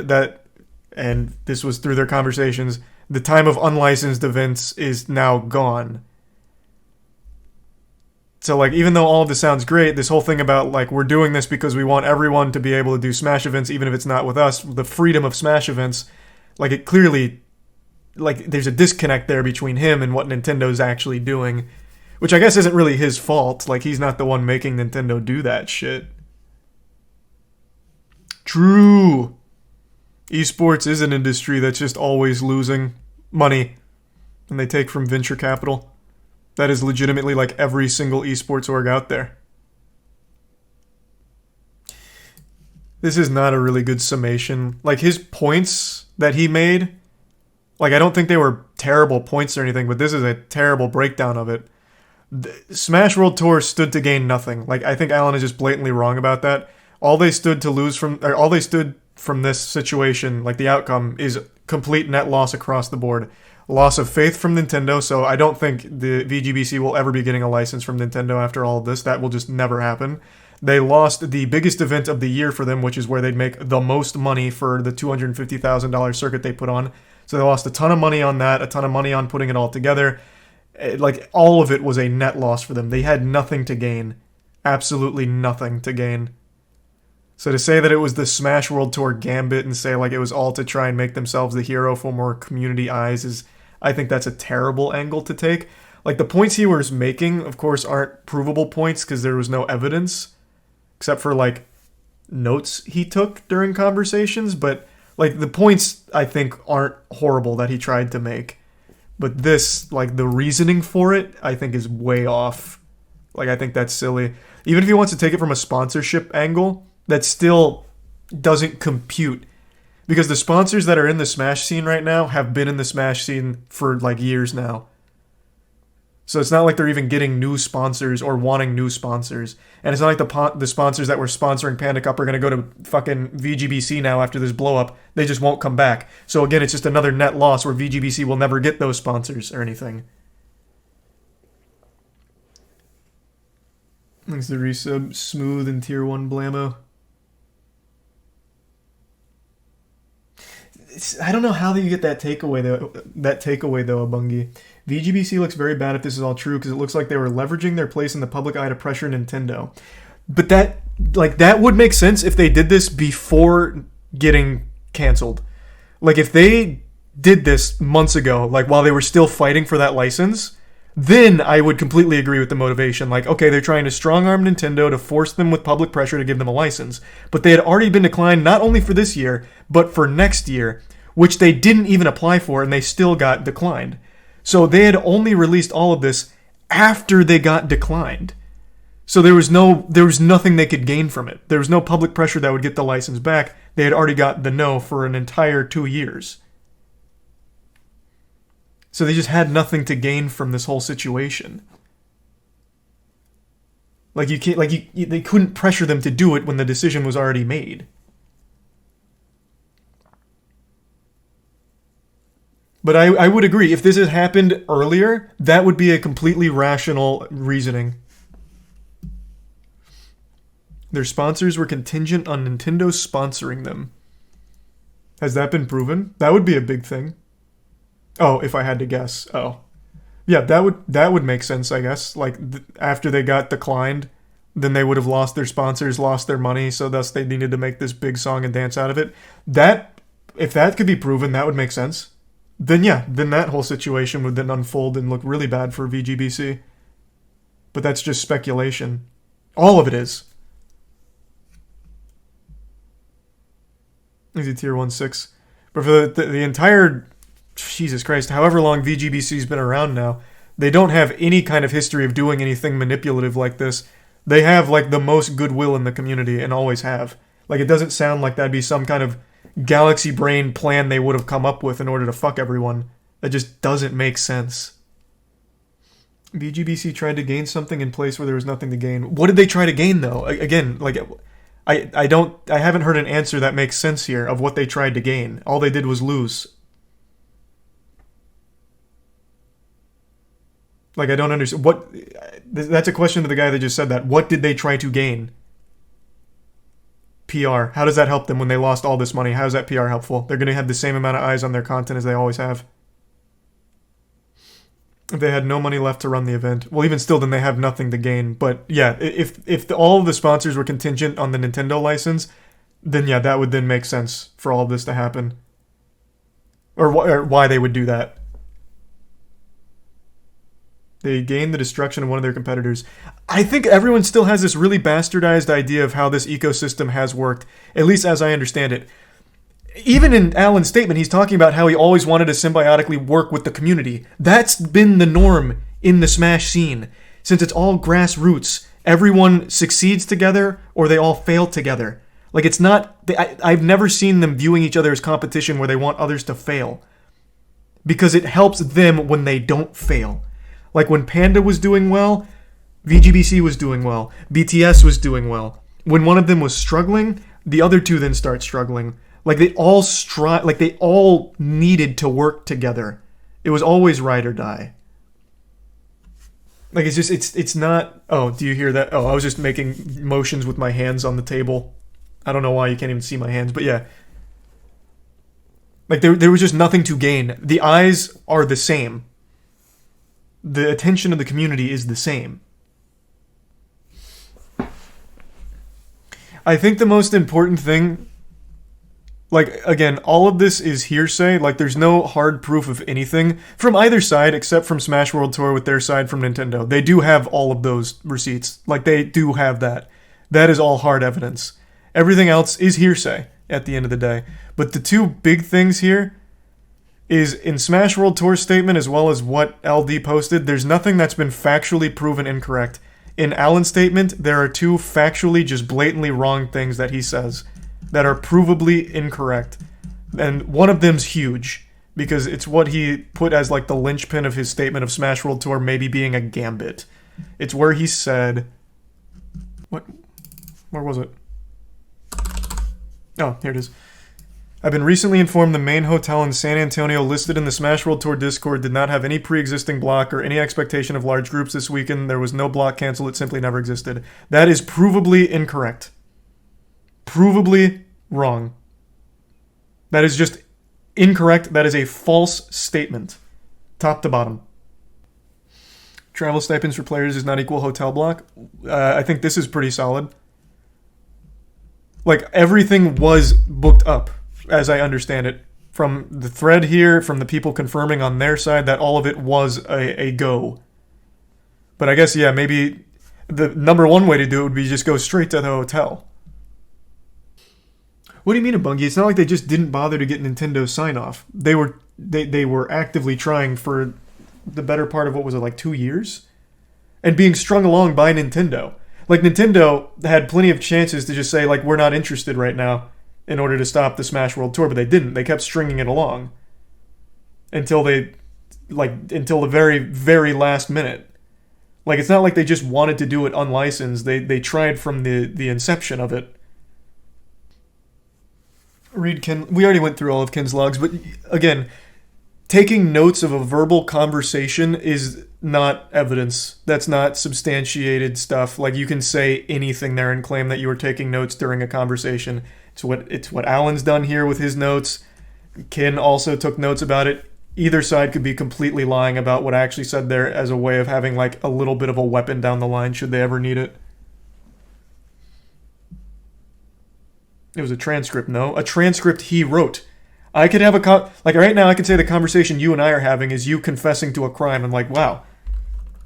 this was through their conversations, the time of unlicensed events is now gone. So, like, even though all of this sounds great, this whole thing about, like, we're doing this because we want everyone to be able to do Smash events, even if it's not with us, the freedom of Smash events, like, it clearly, like, there's a disconnect there between him and what Nintendo's actually doing, which I guess isn't really his fault. Like, he's not the one making Nintendo do that shit. True. Esports is an industry that's just always losing money, and they take from venture capital. That is legitimately like every single esports org out there. This is not a really good summation. Like, his points that he made, like, I don't think they were terrible points or anything, but this is a terrible breakdown of it. The Smash World Tour stood to gain nothing. Like, I think Alan is just blatantly wrong about that. All they stood from this situation, like the outcome, is complete net loss across the board. Loss of faith from Nintendo, so I don't think the VGBC will ever be getting a license from Nintendo after all of this. That will just never happen. They lost the biggest event of the year for them, which is where they'd make the most money for the $250,000 circuit they put on. So they lost a ton of money on that, a ton of money on putting it all together. Like, all of it was a net loss for them. They had nothing to gain. Absolutely nothing to gain. So to say that it was the Smash World Tour gambit and say, like, it was all to try and make themselves the hero for more community eyes is, I think that's a terrible angle to take. Like, the points he was making, of course, aren't provable points because there was no evidence, except for, like, notes he took during conversations. But, like, the points, I think, aren't horrible that he tried to make. But this, like, the reasoning for it, I think is way off. Like, I think that's silly. Even if he wants to take it from a sponsorship angle, that still doesn't compute. Because the sponsors that are in the Smash scene right now have been in the Smash scene for, like, years now. So it's not like they're even getting new sponsors or wanting new sponsors. And it's not like the sponsors that were sponsoring Panda Cup are going to go to fucking VGBC now after this blow up. They just won't come back. So again, it's just another net loss where VGBC will never get those sponsors or anything. Thanks to resub. Smooth and tier 1 blammo. I don't know how you get that takeaway though. Abungi. VGBC looks very bad if this is all true because it looks like they were leveraging their place in the public eye to pressure Nintendo. But that would make sense if they did this before getting canceled. Like if they did this months ago, like while they were still fighting for that license, then I would completely agree with the motivation. Like, okay, they're trying to strong-arm Nintendo to force them with public pressure to give them a license. But they had already been declined not only for this year, but for next year, which they didn't even apply for, and they still got declined. So they had only released all of this after they got declined. So there was nothing they could gain from it. There was no public pressure that would get the license back. They had already got the no for an entire 2 years. So they just had nothing to gain from this whole situation. Like you can't, they couldn't pressure them to do it when the decision was already made. But I would agree, if this had happened earlier, that would be a completely rational reasoning. Their sponsors were contingent on Nintendo sponsoring them. Has that been proven? That would be a big thing. Oh, if I had to guess. Oh. Yeah, that would make sense, I guess. Like, after they got declined, then they would have lost their sponsors, lost their money, so thus they needed to make this big song and dance out of it. If that could be proven, that would make sense. Then that whole situation would then unfold and look really bad for VGBC. But that's just speculation. All of it is. Easy tier 1-6. But for the entire... Jesus Christ, however long VGBC's been around now, they don't have any kind of history of doing anything manipulative like this. They have, like, the most goodwill in the community, and always have. Like, it doesn't sound like that'd be some kind of galaxy brain plan they would have come up with in order to fuck everyone. That just doesn't make sense. VGBC tried to gain something in place where there was nothing to gain. What did they try to gain, though? Again, like, I haven't heard an answer that makes sense here of what they tried to gain. All they did was lose. Like, I don't understand. That's a question to the guy that just said that. What did they try to gain? PR. How does that help them when they lost all this money? How is that PR helpful? They're going to have the same amount of eyes on their content as they always have. If they had no money left to run the event, well, even still, then they have nothing to gain. But yeah, if all of the sponsors were contingent on the Nintendo license, then yeah, that would then make sense for all of this to happen. Or why they would do that. They gained the destruction of one of their competitors. I think everyone still has this really bastardized idea of how this ecosystem has worked, at least as I understand it. Even in Alan's statement, he's talking about how he always wanted to symbiotically work with the community. That's been the norm in the Smash scene. Since it's all grassroots, everyone succeeds together or they all fail together. Like, it's not... I've never seen them viewing each other as competition where they want others to fail. Because it helps them when they don't fail. Like, when Panda was doing well, VGBC was doing well, BTS was doing well. When one of them was struggling, the other two then start struggling. Like, they all needed to work together. It was always ride or die. Like, it's not... Oh, do you hear that? Oh, I was just making motions with my hands on the table. I don't know why you can't even see my hands, but yeah. Like, there was just nothing to gain. The eyes are the same. The attention of the community is the same. I think the most important thing, like, again, all of this is hearsay. Like, there's no hard proof of anything from either side except from Smash World Tour with their side from Nintendo. They do have all of those receipts. Like, they do have that. That is all hard evidence. Everything else is hearsay at the end of the day. But the two big things here is in Smash World Tour's statement as well as what LD posted, there's nothing that's been factually proven incorrect. In Alan's statement, there are two factually just blatantly wrong things that he says that are provably incorrect. And one of them's huge, because it's what he put as like the linchpin of his statement of Smash World Tour maybe being a gambit. It's where he said... Where was it? Oh, here it is. I've been recently informed the main hotel in San Antonio listed in the Smash World Tour Discord did not have any pre-existing block or any expectation of large groups this weekend. There was no block canceled. It simply never existed. That is provably incorrect. Provably wrong. That is just incorrect. That is a false statement. Top to bottom. Travel stipends for players does not equal hotel block. I think this is pretty solid. Like, everything was booked up, as I understand it. From the thread here, from the people confirming on their side, that all of it was a go. But I guess, yeah, maybe the number one way to do it would be just go straight to the hotel. What do you mean, Bungie? It's not like they just didn't bother to get Nintendo's sign-off. They were actively trying for the better part of, what was it, like 2 years? And being strung along by Nintendo. Like, Nintendo had plenty of chances to just say, like, we're not interested right now in order to stop the Smash World Tour, but they didn't. They kept stringing it along. Until the very, very last minute. Like, it's not like they just wanted to do it unlicensed. They tried from the inception of it. Read Ken. We already went through all of Ken's logs, but again, taking notes of a verbal conversation is not evidence. That's not substantiated stuff. Like, you can say anything there and claim that you were taking notes during a conversation. It's what Alan's done here with his notes. Ken also took notes about it. Either side could be completely lying about what I actually said there as a way of having, like, a little bit of a weapon down the line should they ever need it. It was a transcript, no? A transcript he wrote. I could have like, right now I could say the conversation you and I are having is you confessing to a crime. And like, wow.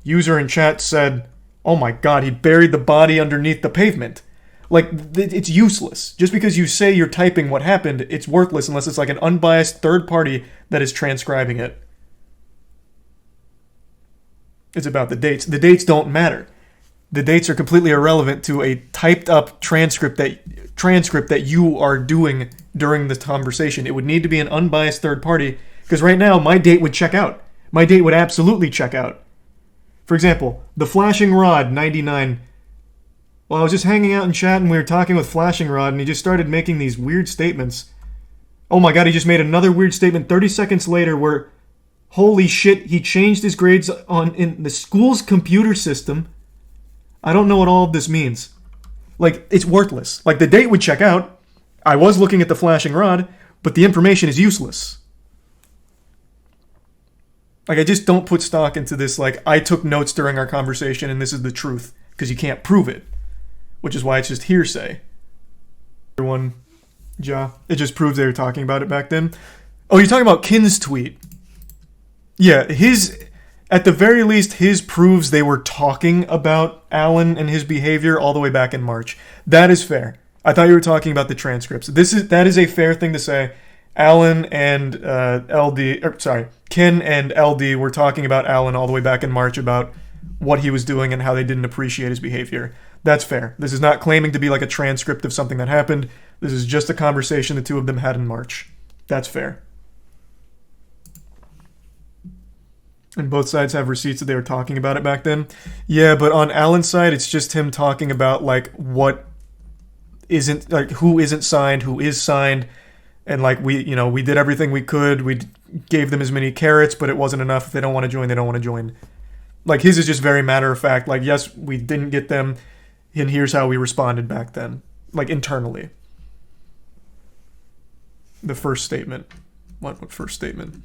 User in chat said, oh my god, he buried the body underneath the pavement. Like, it's useless. Just because you say you're typing what happened, it's worthless unless it's like an unbiased third party that is transcribing it. It's about the dates. The dates don't matter. The dates are completely irrelevant to a typed up transcript that you are doing during the conversation. It would need to be an unbiased third party, because right now my date would check out. My date would absolutely check out. For example, the Flashing Rod 99. Well, I was just hanging out in chat and we were talking with Flashing Rod and he just started making these weird statements. Oh my god, he just made another weird statement 30 seconds later where, holy shit, he changed his grades in the school's computer system. I don't know what all of this means. Like, it's worthless. Like, the date would check out. I was looking at the Flashing Rod, but the information is useless. Like, I just don't put stock into this, like, I took notes during our conversation and this is the truth, because you can't prove it. Which is why it's just hearsay. One, it just proves they were talking about it back then. Oh, you're talking about Kin's tweet. Yeah, at the very least, his proves they were talking about Alan and his behavior all the way back in March. That is fair. I thought you were talking about the transcripts. That is a fair thing to say. Alan and Ken and LD were talking about Alan all the way back in March about what he was doing and how they didn't appreciate his behavior. That's fair. This is not claiming to be like a transcript of something that happened. This is just a conversation the two of them had in March. That's fair. And both sides have receipts that they were talking about it back then. Yeah, but on Alan's side, it's just him talking about, like, what isn't, like, who isn't signed, who is signed. And, like, we did everything we could. We gave them as many carrots, but it wasn't enough. If they don't want to join, they don't want to join. Like, his is just very matter of fact. Like, yes, we didn't get them, and here's how we responded back then. Like, internally. The first statement. What first statement?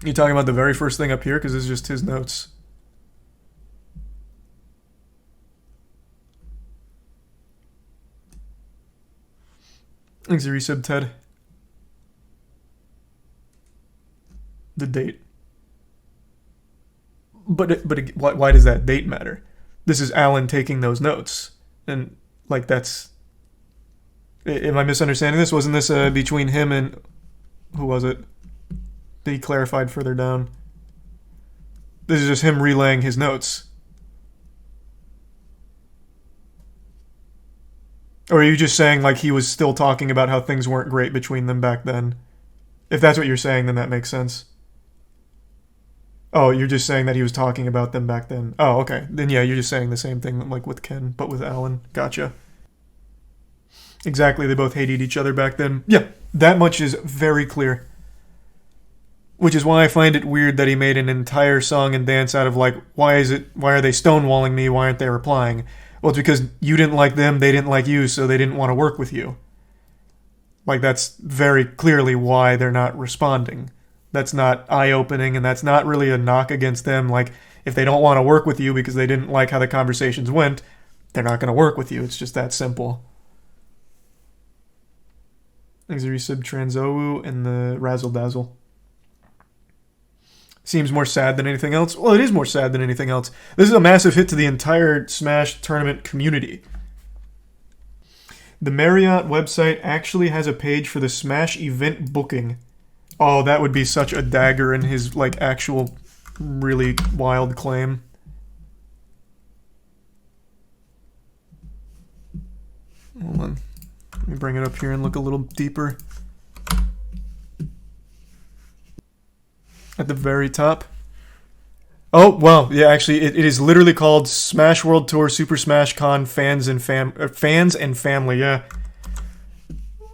You talking about the very first thing up here? Because this is just his notes. Thanks, resub, Ted. The date. But why does that date matter? This is Alan taking those notes. And, like, that's... Am I misunderstanding this? Wasn't this between him and... Who was it? That he clarified further down. This is just him relaying his notes. Or are you just saying, like, he was still talking about how things weren't great between them back then? If that's what you're saying, then that makes sense. Oh, you're just saying that he was talking about them back then. Oh, okay. Then yeah, you're just saying the same thing, like with Ken, but with Alan. Gotcha. Exactly, they both hated each other back then. Yeah, that much is very clear. Which is why I find it weird that he made an entire song and dance out of like, why are they stonewalling me? Why aren't they replying? Well, it's because you didn't like them, they didn't like you, so they didn't want to work with you. Like, that's very clearly why they're not responding. That's not eye-opening, and that's not really a knock against them. Like, if they don't want to work with you because they didn't like how the conversations went, they're not going to work with you. It's just that simple. Exerisib Transowu and the Razzle Dazzle. Seems more sad than anything else. Well, it is more sad than anything else. This is a massive hit to the entire Smash tournament community. The Marriott website actually has a page for the Smash event booking. Oh, that would be such a dagger in his, like, actual really wild claim. Hold on. Let me bring it up here and look a little deeper. At the very top. Oh, well, yeah, actually, it is literally called Smash World Tour Super Smash Con Fans and Family, yeah.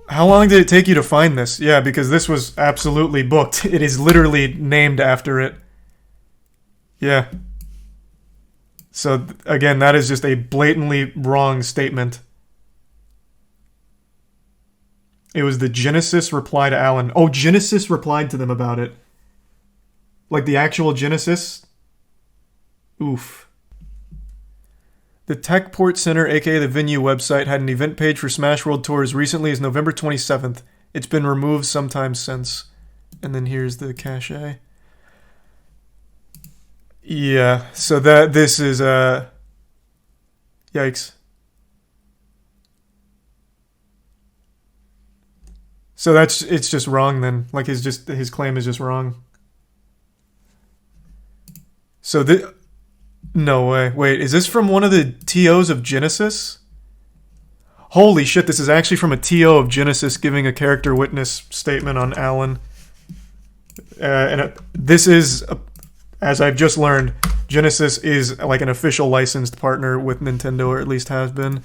How long did it take you to find this? Yeah, because this was absolutely booked. It is literally named after it. Yeah. So, again, that is just a blatantly wrong statement. It was the Genesis reply to Alan. Oh, Genesis replied to them about it. Like the actual Genesis? Oof. The Techport Center, aka the venue website, had an event page for Smash World Tour as recently as November 27th. It's been removed sometime since. And then here's the cache. Yeah, so this is yikes. So it's just wrong then. Like his claim is just wrong. So no way. Wait, is this from one of the TOs of Genesis? Holy shit, this is actually from a TO of Genesis giving a character witness statement on Alan. This is, as I've just learned, Genesis is like an official licensed partner with Nintendo, or at least has been.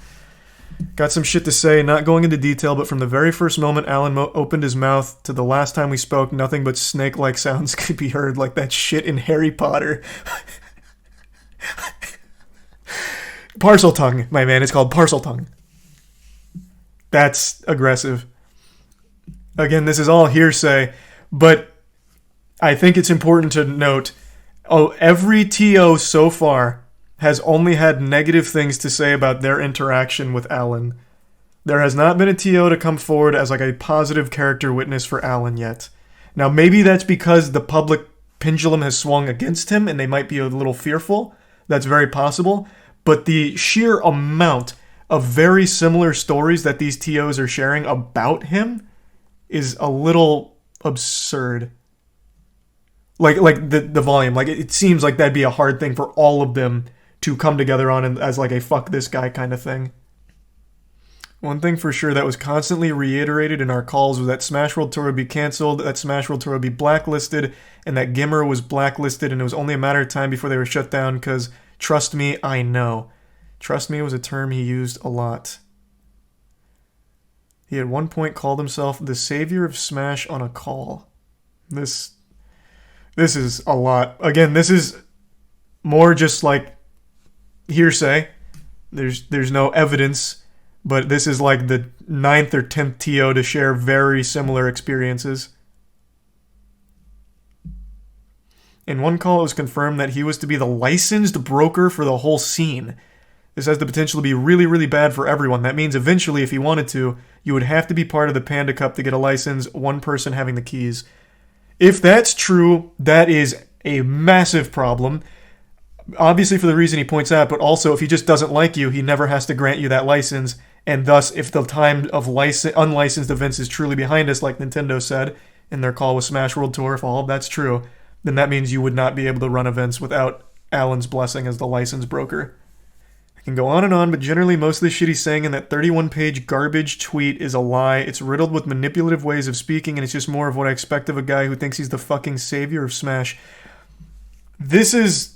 Got some shit to say, not going into detail, but from the very first moment Alan opened his mouth to the last time we spoke, nothing but snake-like sounds could be heard, like that shit in Harry Potter. Parcel tongue, my man. It's called parcel tongue. That's aggressive. Again, this is all hearsay, but I think it's important to note, every TO so far has only had negative things to say about their interaction with Alan. There has not been a TO to come forward as like a positive character witness for Alan yet. Now, maybe that's because the public pendulum has swung against him and they might be a little fearful. That's very possible. But the sheer amount of very similar stories that these TOs are sharing about him is a little absurd. Like the volume. Like, it seems like that'd be a hard thing for all of them to come together on as like a fuck this guy kind of thing. One thing for sure that was constantly reiterated in our calls was that Smash World Tour would be canceled, that Smash World Tour would be blacklisted, and that Gimmer was blacklisted, and it was only a matter of time before they were shut down because, trust me, I know. Trust me was a term he used a lot. He at one point called himself the savior of Smash on a call. This is a lot. Again, this is more just like hearsay. There's no evidence, but this is like the 9th or 10th TO to share very similar experiences. In one call, it was confirmed that he was to be the licensed broker for the whole scene. This has the potential to be really, really bad for everyone. That means eventually, if he wanted to, you would have to be part of the Panda Cup to get a license, one person having the keys. If that's true, that is a massive problem. Obviously for the reason he points out, but also if he just doesn't like you, he never has to grant you that license. And thus, if the time of unlicensed events is truly behind us, like Nintendo said in their call with Smash World Tour, if all of that's true, then that means you would not be able to run events without Alan's blessing as the license broker. I can go on and on, but generally most of the shit he's saying in that 31-page garbage tweet is a lie. It's riddled with manipulative ways of speaking, and it's just more of what I expect of a guy who thinks he's the fucking savior of Smash. This is,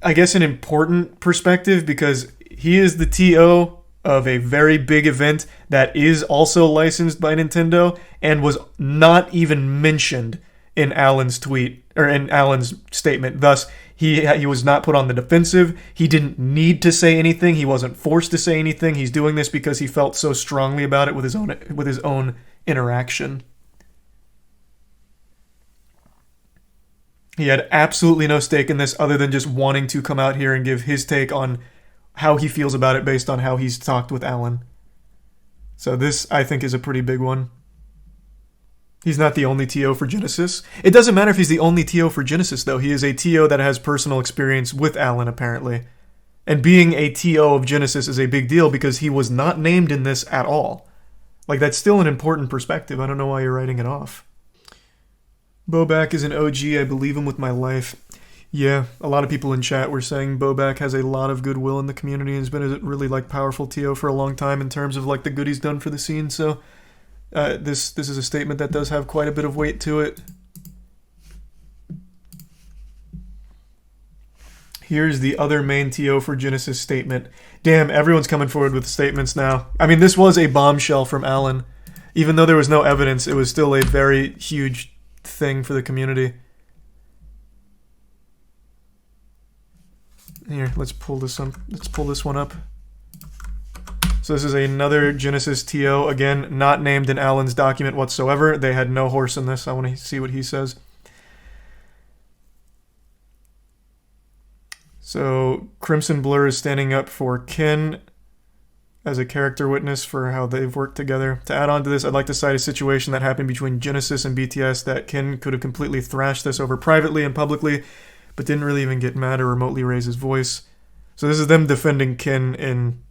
I guess, an important perspective because he is the TO of a very big event that is also licensed by Nintendo and was not even mentioned in Alan's tweet or in Alan's statement. Thus, he was not put on the defensive. He didn't need to say anything. He wasn't forced to say anything. He's doing this because he felt so strongly about it with his own interaction. He had absolutely no stake in this other than just wanting to come out here and give his take on how he feels about it based on how he's talked with Alan. So this, I think, is a pretty big one. He's not the only TO for Genesis. It doesn't matter if he's the only TO for Genesis, though. He is a TO that has personal experience with Alan, apparently. And being a TO of Genesis is a big deal because he was not named in this at all. Like, that's still an important perspective. I don't know why you're writing it off. Bobak is an OG. I believe him with my life. Yeah, a lot of people in chat were saying Bobak has a lot of goodwill in the community and has been a really, like, powerful TO for a long time in terms of, like, the good he's done for the scene, so... This is a statement that does have quite a bit of weight to it. Here's the other main TO for Genesis statement. Damn, everyone's coming forward with statements now. I mean, this was a bombshell from Alan. Even though there was no evidence, it was still a very huge thing for the community. Here, let's pull this one up. So this is another Genesis TO, again, not named in Alan's document whatsoever. They had no horse in this. I want to see what he says. So Crimson Blur is standing up for Ken as a character witness for how they've worked together. To add on to this, I'd like to cite a situation that happened between Genesis and BTS that Ken could have completely thrashed this over privately and publicly, but didn't really even get mad or remotely raise his voice. So this is them defending Ken in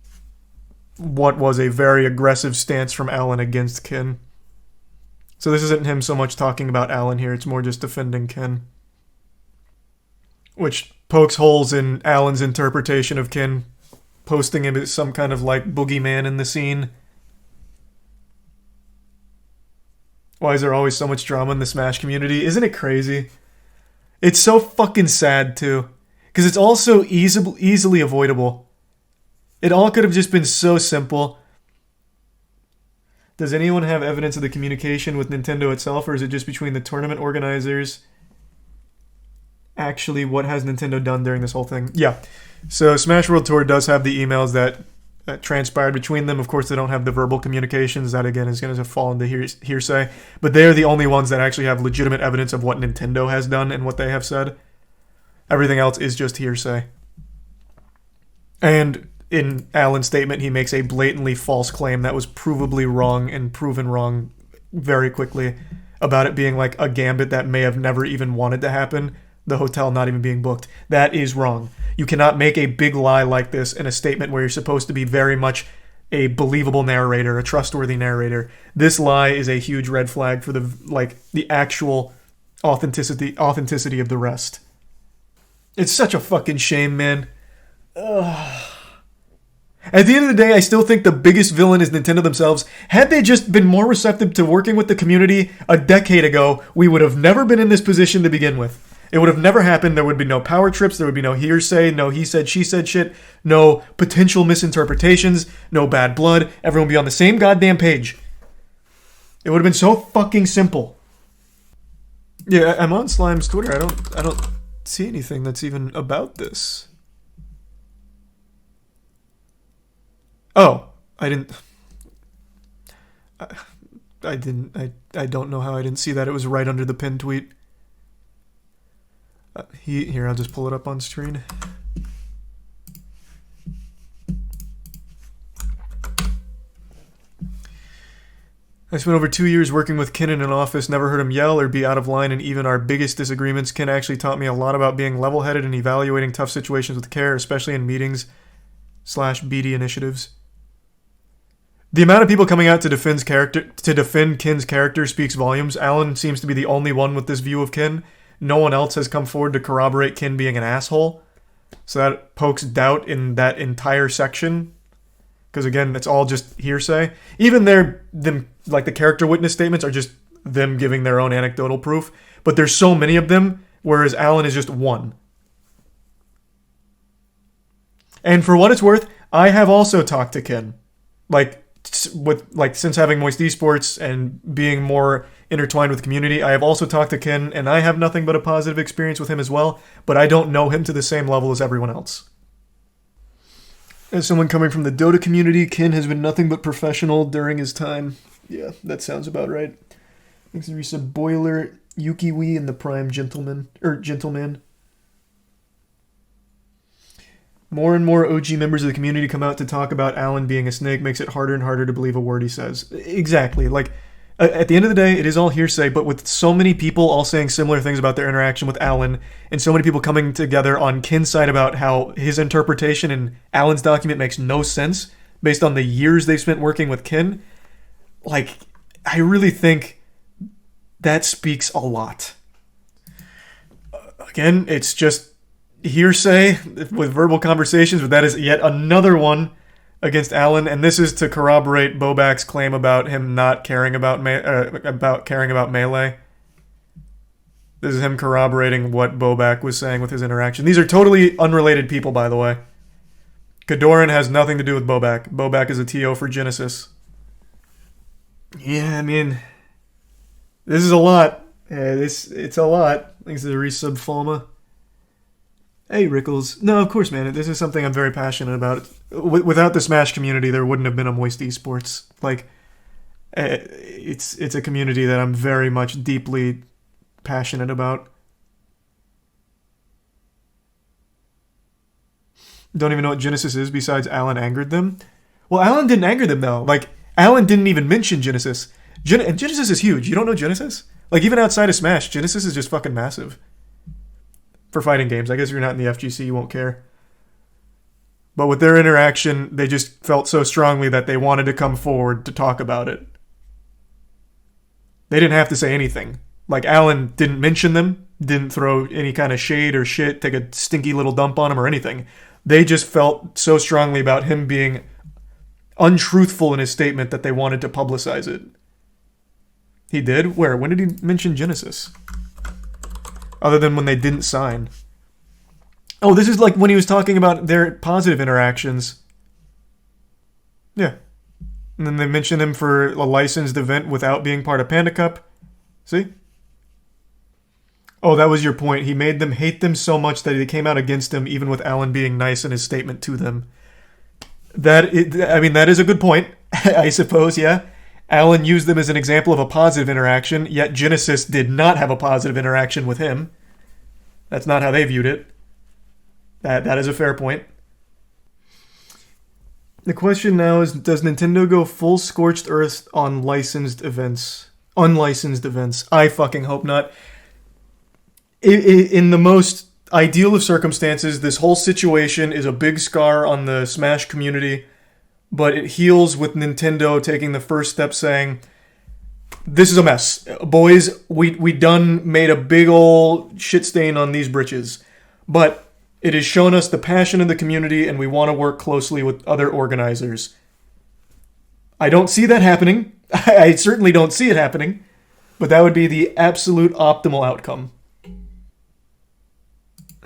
what was a very aggressive stance from Alan against Ken. So this isn't him so much talking about Alan here, it's more just defending Ken. Which pokes holes in Alan's interpretation of Ken, posting him as some kind of like boogeyman in the scene. Why is there always so much drama in the Smash community? Isn't it crazy? It's so fucking sad too. Because it's all so easily avoidable. It all could have just been so simple. Does anyone have evidence of the communication with Nintendo itself, or is it just between the tournament organizers? Actually, what has Nintendo done during this whole thing? Yeah. So Smash World Tour does have the emails that transpired between them. Of course, they don't have the verbal communications. That, again, is going to fall into hearsay. But they're the only ones that actually have legitimate evidence of what Nintendo has done and what they have said. Everything else is just hearsay. And in Alan's statement, he makes a blatantly false claim that was provably wrong and proven wrong very quickly about it being like a gambit that may have never even wanted to happen, the hotel not even being booked. That is wrong. You cannot make a big lie like this in a statement where you're supposed to be very much a believable narrator, a trustworthy narrator. This lie is a huge red flag for the actual authenticity of the rest. It's such a fucking shame, man. Ugh. At the end of the day, I still think the biggest villain is Nintendo themselves. Had they just been more receptive to working with the community a decade ago, we would have never been in this position to begin with. It would have never happened. There would be no power trips. There would be no hearsay, no he said, she said shit, no potential misinterpretations, no bad blood. Everyone would be on the same goddamn page. It would have been so fucking simple. Yeah, I'm on Slime's Twitter. I don't see anything that's even about this. Oh, I don't know how I didn't see that. It was right under the pinned tweet. Here, I'll just pull it up on screen. I spent over 2 years working with Ken in an office, never heard him yell or be out of line in even our biggest disagreements. Ken actually taught me a lot about being level-headed and evaluating tough situations with care, especially in meetings / BD initiatives. The amount of people coming out to defend Ken's character speaks volumes. Alan seems to be the only one with this view of Ken. No one else has come forward to corroborate Ken being an asshole. So that pokes doubt in that entire section. Because again, it's all just hearsay. Even the character witness statements are just them giving their own anecdotal proof. But there's so many of them, whereas Alan is just one. And for what it's worth, I have also talked to Ken. since having Moist Esports and being more intertwined with the community, I have also talked to Kin, and I have nothing but a positive experience with him as well, but I don't know him to the same level as everyone else. As someone coming from the Dota community, Kin has been nothing but professional during his time. Yeah, that sounds about right. Thanks to resub Boiler, Yukiwi, and the Prime Gentleman. More and more OG members of the community come out to talk about Alan being a snake, makes it harder and harder to believe a word he says. Exactly. At the end of the day, it is all hearsay, but with so many people all saying similar things about their interaction with Alan, and so many people coming together on Kin's side about how his interpretation in Alan's document makes no sense based on the years they've spent working with Kin, I really think that speaks a lot. Again, it's just hearsay with verbal conversations, but that is yet another one against Alan, and this is to corroborate Bobak's claim about him not caring about Melee. This is him corroborating what Bobak was saying with his interaction. These are totally unrelated people, by the way. Kadoran has nothing to do with Bobak. Bobak is a TO for Genesis. Yeah, I mean, this is a lot. It's a lot. Thanks to the resub Falma. Hey, Rickles. No, of course, man. This is something I'm very passionate about. Without the Smash community, there wouldn't have been a Moist Esports. It's a community that I'm very much deeply passionate about. Don't even know what Genesis is besides Alan angered them. Well, Alan didn't anger them, though. Alan didn't even mention Genesis. And Genesis is huge. You don't know Genesis? Even outside of Smash, Genesis is just fucking massive. For fighting games. I guess if you're not in the FGC, you won't care. But with their interaction, they just felt so strongly that they wanted to come forward to talk about it. They didn't have to say anything. Alan didn't mention them, didn't throw any kind of shade or shit, take a stinky little dump on him or anything. They just felt so strongly about him being untruthful in his statement that they wanted to publicize it. He did? Where? When did he mention Genesis? Other than when they didn't sign. Oh, this is when he was talking about their positive interactions. Yeah. And then they mentioned him for a licensed event without being part of Panda Cup. See? Oh, that was your point. He made them hate them so much that they came out against him, even with Alan being nice in his statement to them. That is a good point, I suppose, yeah. Alan used them as an example of a positive interaction, yet Genesis did not have a positive interaction with him. That's not how they viewed it. That is a fair point. The question now is, does Nintendo go full scorched earth on unlicensed events? I fucking hope not. In the most ideal of circumstances, this whole situation is a big scar on the Smash community, but it heals with Nintendo taking the first step saying, this is a mess. Boys, we done made a big ol' shit stain on these britches. But it has shown us the passion of the community and we want to work closely with other organizers. I don't see that happening. I certainly don't see it happening. But that would be the absolute optimal outcome.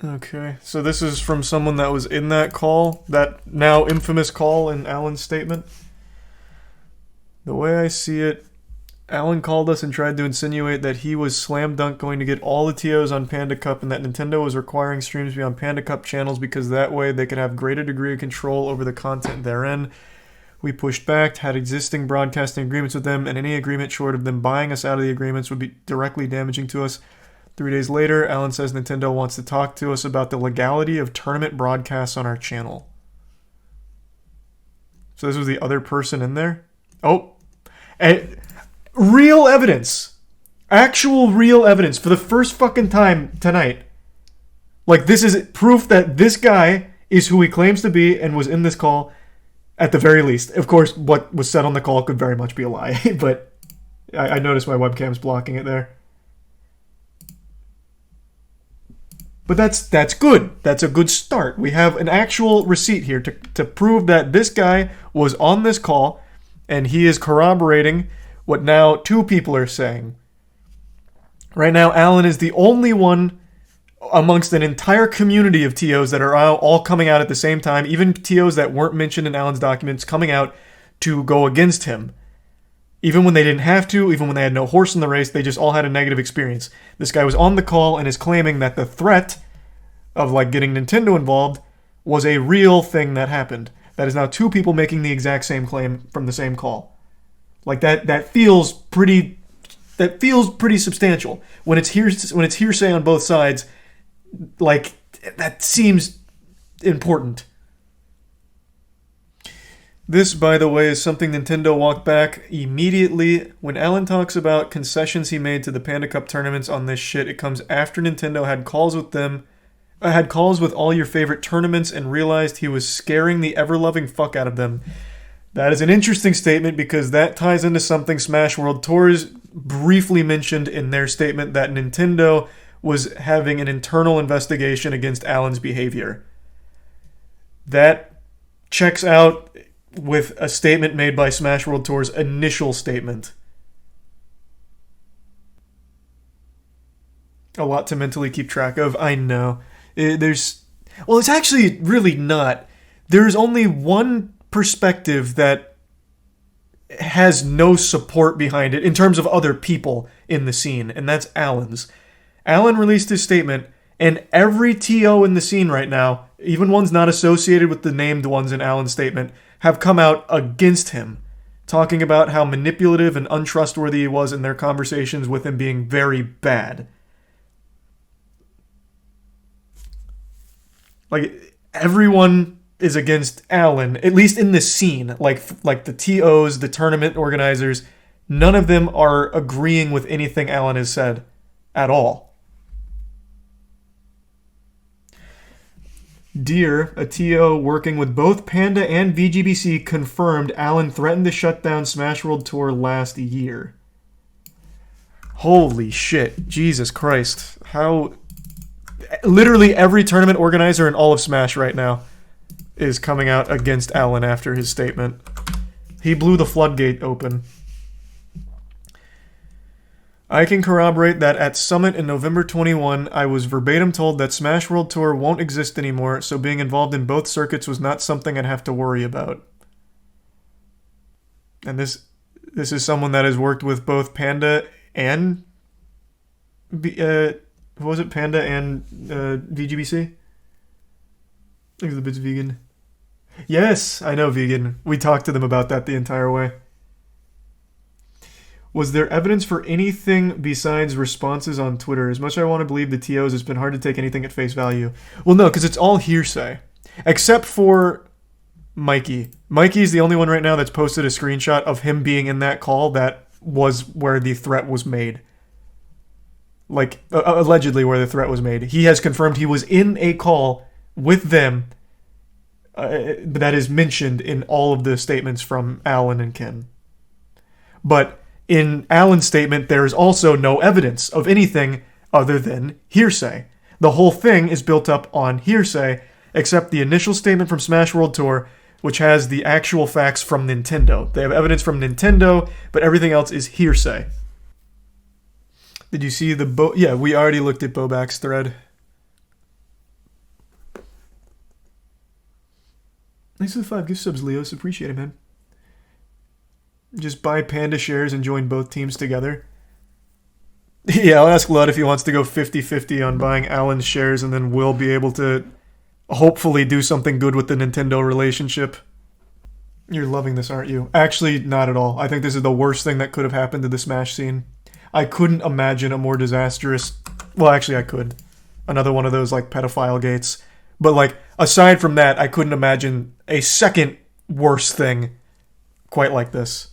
Okay, so this is from someone that was in that call, that now infamous call in Alan's statement. The way I see it, Alan called us and tried to insinuate that he was slam dunk going to get all the TOs on Panda Cup and that Nintendo was requiring streams to be on Panda Cup channels because that way they could have greater degree of control over the content therein. We pushed back, had existing broadcasting agreements with them, and any agreement short of them buying us out of the agreements would be directly damaging to us. 3 days later, Alan says Nintendo wants to talk to us about the legality of tournament broadcasts on our channel. So this was the other person in there? Oh. Real evidence. Actual real evidence for the first fucking time tonight. This is proof that this guy is who he claims to be and was in this call at the very least. Of course, what was said on the call could very much be a lie, but I noticed my webcam's blocking it there. But that's good. That's a good start. We have an actual receipt here to prove that this guy was on this call and he is corroborating what now 2 people are saying. Right now, Alan is the only one amongst an entire community of TOs that are all coming out at the same time, even TOs that weren't mentioned in Alan's documents, coming out to go against him. Even when they didn't have to, even when they had no horse in the race, they just all had a negative experience. This guy was on the call and is claiming that the threat of like getting Nintendo involved was a real thing that happened. That is now two people making the exact same claim from the same call. Like that feels pretty substantial. When it's hearsay on both sides, like that seems important. This, by the way, is something Nintendo walked back immediately. When Alan talks about concessions he made to the Panda Cup tournaments on this shit, it comes after Nintendo had calls with all your favorite tournaments and realized he was scaring the ever-loving fuck out of them. That is an interesting statement because that ties into something Smash World Tours briefly mentioned in their statement that Nintendo was having an internal investigation against Alan's behavior. That checks out with a statement made by Smash World Tour's initial statement. A lot to mentally keep track of, I know. It's actually really not. There's only one perspective that has no support behind it in terms of other people in the scene, and that's Alan's. Alan released his statement, and every TO in the scene right now, even ones not associated with the named ones in Alan's statement, have come out against him, talking about how manipulative and untrustworthy he was in their conversations with him being very bad. Like, everyone is against Alan, at least in the scene. Like the TOs, the tournament organizers, none of them are agreeing with anything Alan has said at all. Deer, a TO working with both Panda and VGBC, confirmed Alan threatened to shut down Smash World Tour last year. Holy shit. Jesus Christ. How... Literally every tournament organizer in all of Smash right now is coming out against Alan after his statement. He blew the floodgate open. I can corroborate that at Summit in November 21, I was verbatim told that Smash World Tour won't exist anymore, so being involved in both circuits was not something I'd have to worry about. And this is someone that has worked with both Panda and... what was it? Panda and VGBC? I think the bit's vegan. Yes, I know vegan. We talked to them about that the entire way. Was there evidence for anything besides responses on Twitter? As much as I want to believe the TOs, it's been hard to take anything at face value. Well, no, because it's all hearsay. Except for Mikey. Mikey's the only one right now that's posted a screenshot of him being in that call that was where the threat was made. Like, allegedly where the threat was made. He has confirmed he was in a call with them that is mentioned in all of the statements from Alan and Ken. But in Alan's statement, there is also no evidence of anything other than hearsay. The whole thing is built up on hearsay, except the initial statement from Smash World Tour, which has the actual facts from Nintendo. They have evidence from Nintendo, but everything else is hearsay. Did you see the Yeah, we already looked at Bobak's thread. Thanks for the 5 gift subs, Leos. Appreciate it, man. Just buy Panda shares and join both teams together. Yeah, I'll ask Lud if he wants to go 50-50 on buying Alan's shares, and then we'll be able to hopefully do something good with the Nintendo relationship. You're loving this, aren't you? Actually, not at all. I think this is the worst thing that could have happened to the Smash scene. I couldn't imagine a more disastrous... Well, actually, I could. Another one of those, like, pedophile gates. But, like, aside from that, I couldn't imagine a second worse thing quite like this.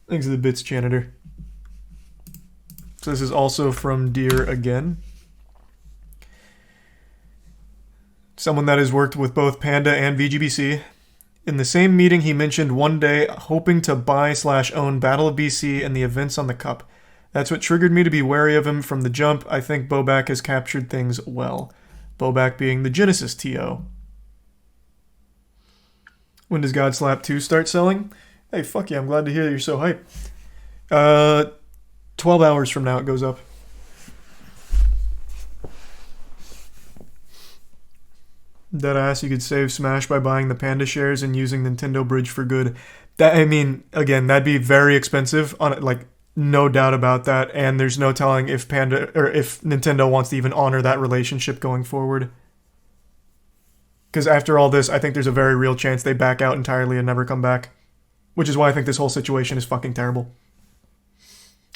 Thanks to the bits, janitor. So this is also from Deer again. Someone that has worked with both Panda and VGBC. In the same meeting, he mentioned one day hoping to buy/own Battle of BC and the events on the Cup. That's what triggered me to be wary of him from the jump. I think Bobak has captured things well. Bobak being the Genesis TO. When does God Slap 2 start selling? Hey, fuck yeah, I'm glad to hear that you're so hyped. 12 hours from now it goes up. Deadass, you could save Smash by buying the Panda shares and using Nintendo Bridge for good. That, I mean, again, that'd be very expensive, on like, no doubt about that, and there's no telling if Nintendo wants to even honor that relationship going forward. Because after all this, I think there's a very real chance they back out entirely and never come back. Which is why I think this whole situation is fucking terrible.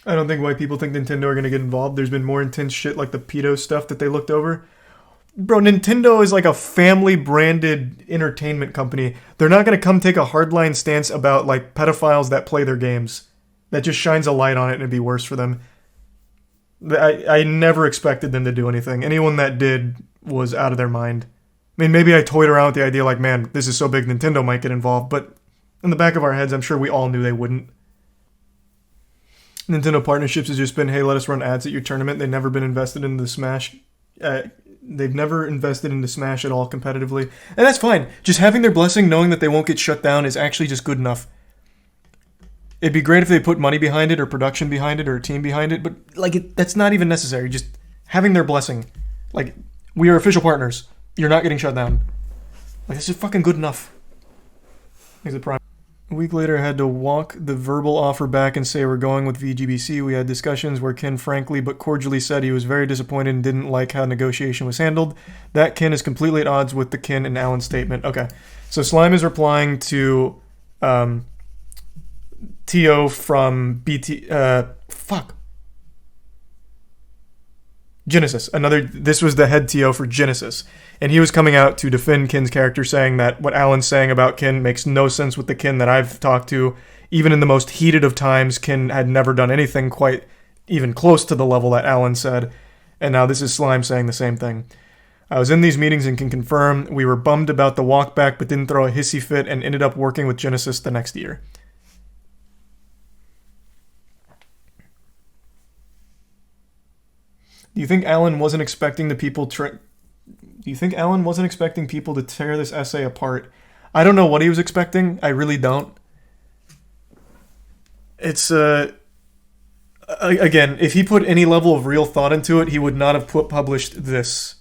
I don't think white people think Nintendo are going to get involved. There's been more intense shit like the pedo stuff that they looked over. Bro, Nintendo is like a family-branded entertainment company. They're not going to come take a hardline stance about like pedophiles that play their games. That just shines a light on it and it'd be worse for them. I never expected them to do anything. Anyone that did was out of their mind. I mean, maybe I toyed around with the idea like, man, this is so big Nintendo might get involved, but in the back of our heads, I'm sure we all knew they wouldn't. Nintendo partnerships has just been, hey, let us run ads at your tournament. They've never been invested in the Smash. They've never invested into Smash at all competitively. And that's fine. Just having their blessing, knowing that they won't get shut down, is actually just good enough. It'd be great if they put money behind it, or production behind it, or a team behind it, but like that's not even necessary. Just having their blessing. Like, we are official partners. You're not getting shut down. Like, this is fucking good enough. A week later, I had to walk the verbal offer back and say we're going with VGBC. We had discussions where Ken frankly but cordially said he was very disappointed and didn't like how negotiation was handled. That Ken is completely at odds with the Ken and Allen statement. Okay, so Slime is replying to T.O. from Genesis. This was the head TO for Genesis. And he was coming out to defend Ken's character, saying that what Alan's saying about Ken makes no sense with the Ken that I've talked to. Even in the most heated of times, Ken had never done anything quite even close to the level that Alan said. And now this is Slime saying the same thing. I was in these meetings and can confirm we were bummed about the walk back, but didn't throw a hissy fit and ended up working with Genesis the next year. Do you think Alan wasn't expecting people to tear this essay apart? I don't know what he was expecting. I really don't. It's again, if he put any level of real thought into it, he would not have published this.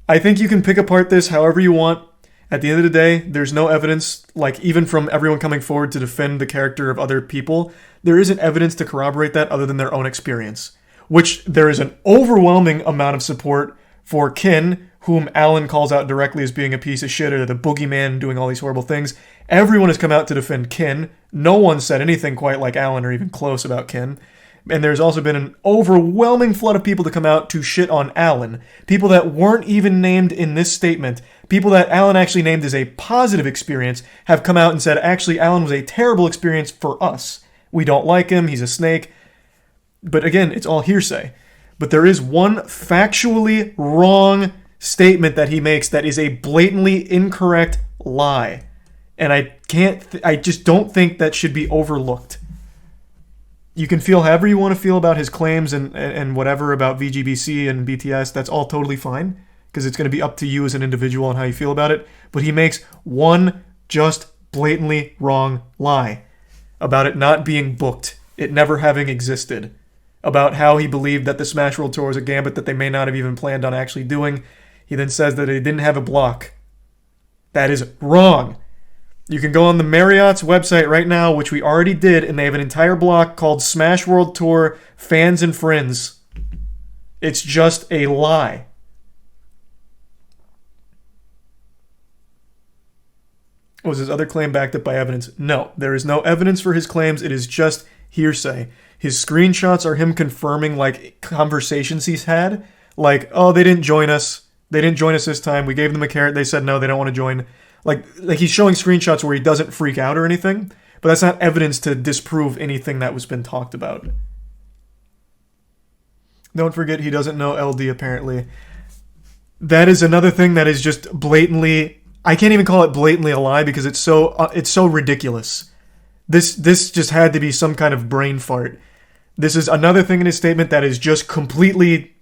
I think you can pick apart this however you want. At the end of the day, there's no evidence, like even from everyone coming forward to defend the character of other people, there isn't evidence to corroborate that other than their own experience. Which there is an overwhelming amount of support for Ken, whom Alan calls out directly as being a piece of shit or the boogeyman doing all these horrible things. Everyone has come out to defend Ken. No one said anything quite like Alan or even close about Ken. And there's also been an overwhelming flood of people to come out to shit on Alan. People that weren't even named in this statement. People that Alan actually named as a positive experience have come out and said, actually, Alan was a terrible experience for us. We don't like him. He's a snake. But again, it's all hearsay. But there is one factually wrong statement that he makes that is a blatantly incorrect lie. And I just don't think that should be overlooked. You can feel however you want to feel about his claims and whatever about VGBC and BTS. That's all totally fine. Because it's going to be up to you as an individual on how you feel about it. But he makes one just blatantly wrong lie about it not being booked. It never having existed. About how he believed that the Smash World Tour was a gambit that they may not have even planned on actually doing. He then says that they didn't have a block. That is wrong. You can go on the Marriott's website right now, which we already did, and they have an entire block called Smash World Tour Fans and Friends. It's just a lie. Was his other claim backed up by evidence? No, there is no evidence for his claims. It is just hearsay. His screenshots are him confirming, like, conversations he's had. Like, oh, they didn't join us. They didn't join us this time. We gave them a carrot. They said no, they don't want to join. Like he's showing screenshots where he doesn't freak out or anything. But that's not evidence to disprove anything that was been talked about. Don't forget, he doesn't know LD, apparently. That is another thing that is just blatantly... I can't even call it blatantly a lie because it's so ridiculous. This just had to be some kind of brain fart. This is another thing in his statement that is just completely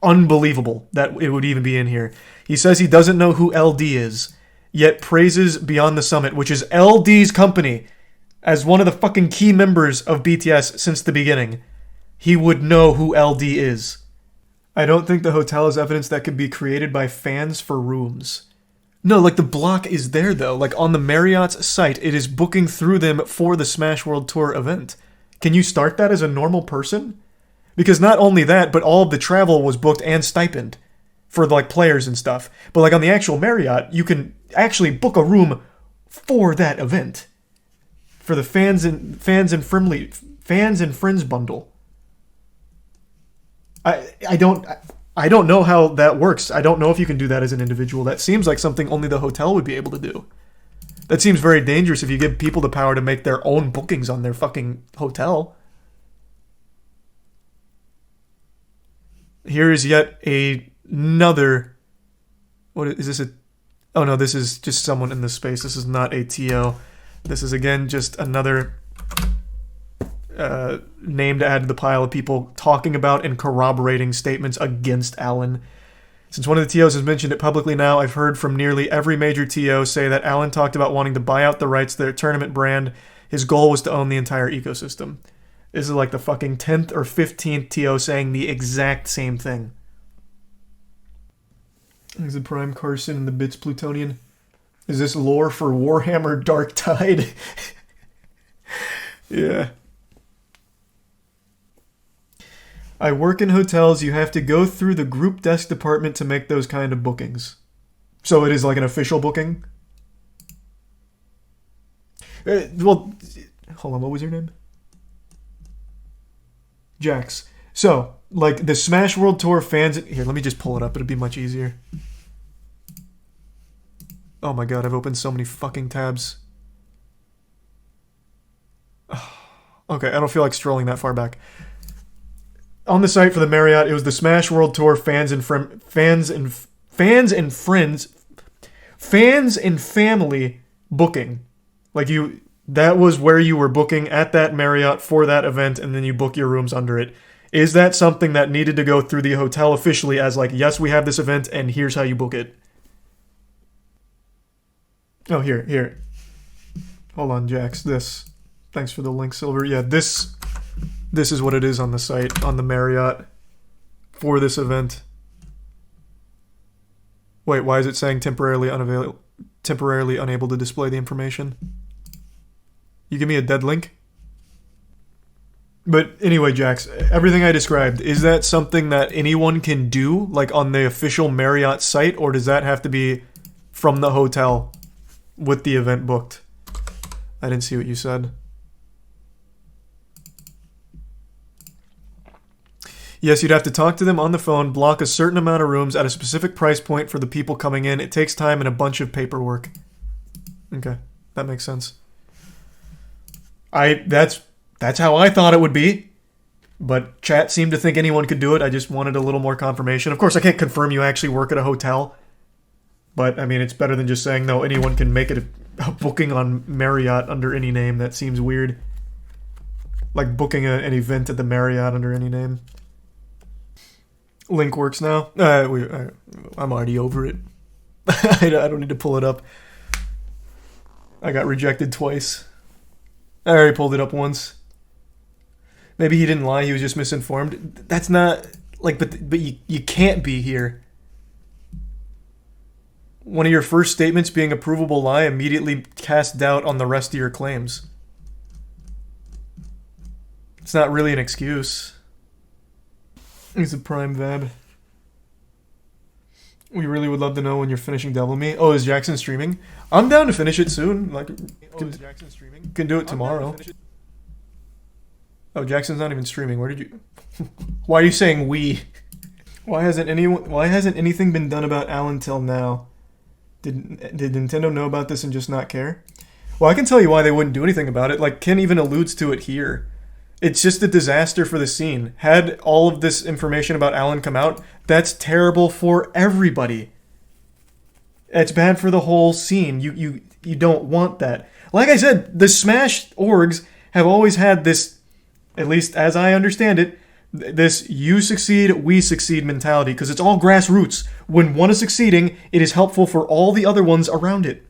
unbelievable that it would even be in here. He says he doesn't know who LD is, yet praises Beyond the Summit, which is LD's company, as one of the fucking key members of BTS since the beginning. He would know who LD is. I don't think the hotel is evidence that could be created by fans for rooms. No, like the block is there though. Like on the Marriott's site, it is booking through them for the Smash World Tour event. Can you start that as a normal person? Because not only that, but all of the travel was booked and stipend for like players and stuff. But like on the actual Marriott, you can actually book a room for that event. For the fans and friends bundle. I don't know how that works. I don't know if you can do that as an individual. That seems like something only the hotel would be able to do. That seems very dangerous if you give people the power to make their own bookings on their fucking hotel. Here is yet another... What is this? Oh no, this is just someone in the space. This is not a TO. This is again just another name to add to the pile of people talking about and corroborating statements against Alan. Since one of the TOs has mentioned it publicly now, I've heard from nearly every major TO say that Alan talked about wanting to buy out the rights to their tournament brand. His goal was to own the entire ecosystem. This is like the fucking 10th or 15th TO saying the exact same thing. Is the Prime Carson and the Bits Plutonian? Is this lore for Warhammer Dark Tide? Yeah. I work in hotels. You have to go through the group desk department to make those kind of bookings. So it is like an official booking? Well, hold on, what was your name? Jax. So, like, the Smash World Tour fans... Here, let me just pull it up. It'll be much easier. Oh my god, I've opened so many fucking tabs. Okay, I don't feel like strolling that far back. On the site for the Marriott, it was the Smash World Tour fans and family booking. Like that was where you were booking at that Marriott for that event, and then you book your rooms under it. Is that something that needed to go through the hotel officially as like, yes, we have this event, and here's how you book it? Oh, here. Hold on, Jax. This. Thanks for the link, Silver. Yeah, this is what it is on the site, on the Marriott, for this event. Wait, why is it saying temporarily unable to display the information? You give me a dead link? But anyway, Jax, everything I described, is that something that anyone can do, like on the official Marriott site, or does that have to be from the hotel with the event booked? I didn't see what you said. Yes, you'd have to talk to them on the phone, block a certain amount of rooms at a specific price point for the people coming in. It takes time and a bunch of paperwork. Okay, that makes sense. That's how I thought it would be. But chat seemed to think anyone could do it. I just wanted a little more confirmation. Of course, I can't confirm you actually work at a hotel. But, I mean, it's better than just saying, no, anyone can make it a booking on Marriott under any name. That seems weird. Like booking an event at the Marriott under any name. Link works now. I'm already over it. I don't need to pull it up. I got rejected twice. I already pulled it up once. Maybe he didn't lie. He was just misinformed. That's not like, but you can't be here. One of your first statements being a provable lie immediately casts doubt on the rest of your claims. It's not really an excuse. He's a prime vab. We really would love to know when you're finishing Devil Me. Oh, is Jackson streaming? I'm down to finish it soon. Like, can do it tomorrow. Oh, Jackson's not even streaming. Where did you? Why are you saying we? Why hasn't anything been done about Alan till now? Did Nintendo know about this and just not care? Well, I can tell you why they wouldn't do anything about it. Like, Ken even alludes to it here. It's just a disaster for the scene. Had all of this information about Alan come out, that's terrible for everybody. It's bad for the whole scene. You don't want that. Like I said, the Smash orgs have always had this, at least as I understand it, this you succeed, we succeed mentality, because it's all grassroots. When one is succeeding, it is helpful for all the other ones around it.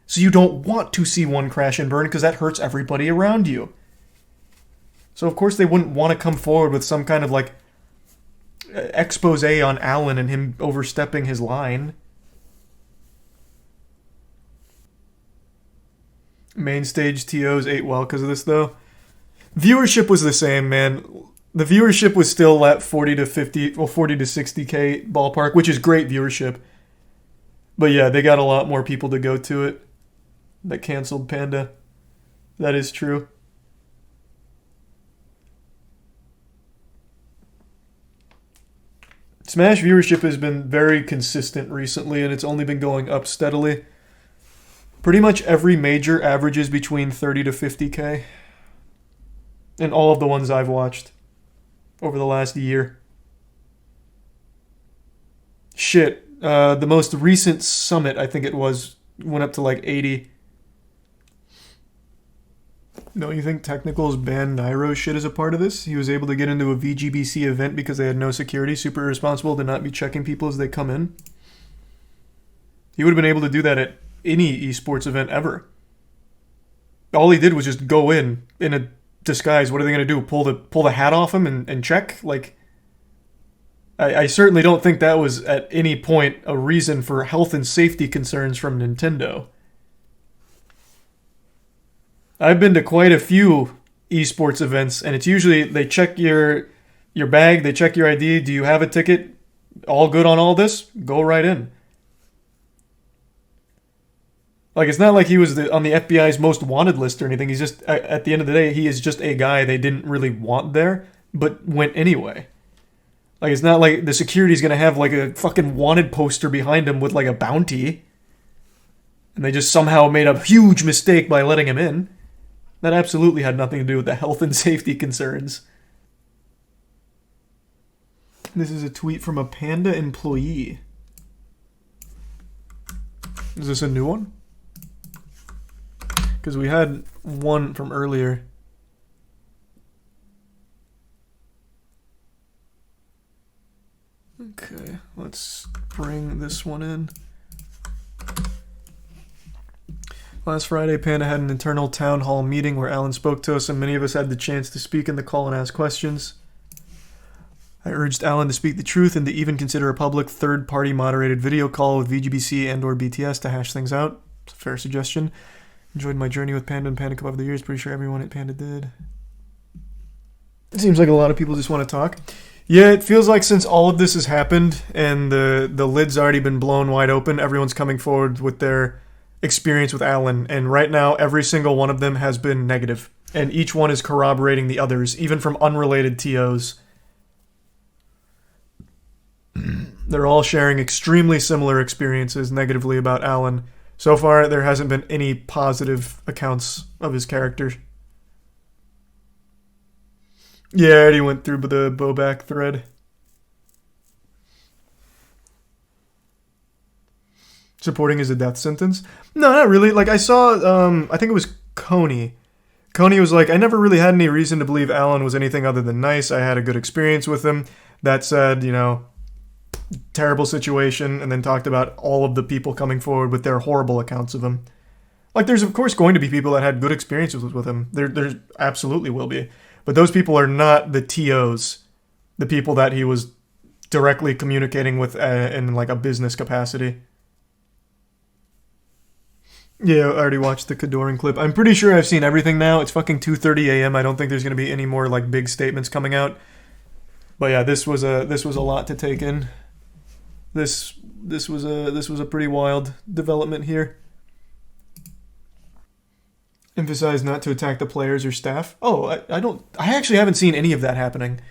So you don't want to see one crash and burn, because that hurts everybody around you. So of course they wouldn't want to come forward with some kind of like expose on Allen and him overstepping his line. Main stage TOs ate well because of this, though. Viewership was the same, man. The viewership was still at 40 to 50, well, 40 to 60K ballpark, which is great viewership. But yeah, they got a lot more people to go to it that canceled Panda. That is true. Smash viewership has been very consistent recently, and it's only been going up steadily. Pretty much every major averages between 30 to 50K. In all of the ones I've watched over the last year. Shit. The most recent summit, I think it was, went up to like 80. Don't you think Technical's banned Nairo shit is a part of this? He was able to get into a VGBC event because they had no security, super irresponsible to not be checking people as they come in. He would have been able to do that at any esports event ever. All he did was just go in a disguise. What are they going to do? Pull the hat off him and check? Like, I certainly don't think that was at any point a reason for health and safety concerns from Nintendo. I've been to quite a few esports events, and it's usually they check your bag, they check your ID. Do you have a ticket? All good on all this? Go right in. Like, it's not like he was on the FBI's most wanted list or anything. He's just, at the end of the day, he is just a guy they didn't really want there, but went anyway. Like, it's not like the security's going to have, like, a fucking wanted poster behind him with, like, a bounty. And they just somehow made a huge mistake by letting him in. That absolutely had nothing to do with the health and safety concerns. This is a tweet from a Panda employee. Is this a new one? Because we had one from earlier. Okay, let's bring this one in. Last Friday, Panda had an internal town hall meeting where Alan spoke to us, and many of us had the chance to speak in the call and ask questions. I urged Alan to speak the truth and to even consider a public third-party moderated video call with VGBC and or BTS to hash things out. It's a fair suggestion. Enjoyed my journey with Panda and Panda Cup over the years. Pretty sure everyone at Panda did. It seems like a lot of people just want to talk. Yeah, it feels like since all of this has happened and the lid's already been blown wide open, everyone's coming forward with their experience with Alan. And right now, every single one of them has been negative. And each one is corroborating the others, even from unrelated TOs. They're all sharing extremely similar experiences negatively about Alan. So far, there hasn't been any positive accounts of his character. Yeah, I already went through the Bobak thread. Supporting is a death sentence? No, not really. Like, I saw, I think it was Coney. Coney was like, I never really had any reason to believe Alan was anything other than nice. I had a good experience with him. That said, terrible situation, and then talked about all of the people coming forward with their horrible accounts of him. Like, there's of course going to be people that had good experiences with him. There absolutely will be. But those people are not the TOs, the people that he was directly communicating with in like a business capacity. Yeah, I already watched the Kadoran clip. I'm pretty sure I've seen everything now. It's fucking 2:30 a.m. I don't think there's going to be any more like big statements coming out. But yeah, this was a lot to take in. This was a pretty wild development here. Emphasize not to attack the players or staff. Oh, I actually haven't seen any of that happening.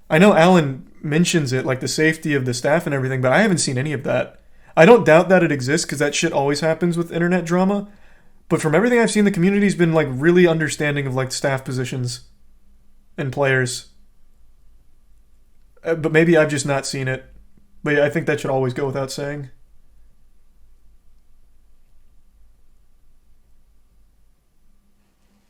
I know Alan mentions it, like the safety of the staff and everything, but I haven't seen any of that. I don't doubt that it exists, because that shit always happens with internet drama. But from everything I've seen, the community's been like really understanding of like staff positions and players. But maybe I've just not seen it. But yeah, I think that should always go without saying.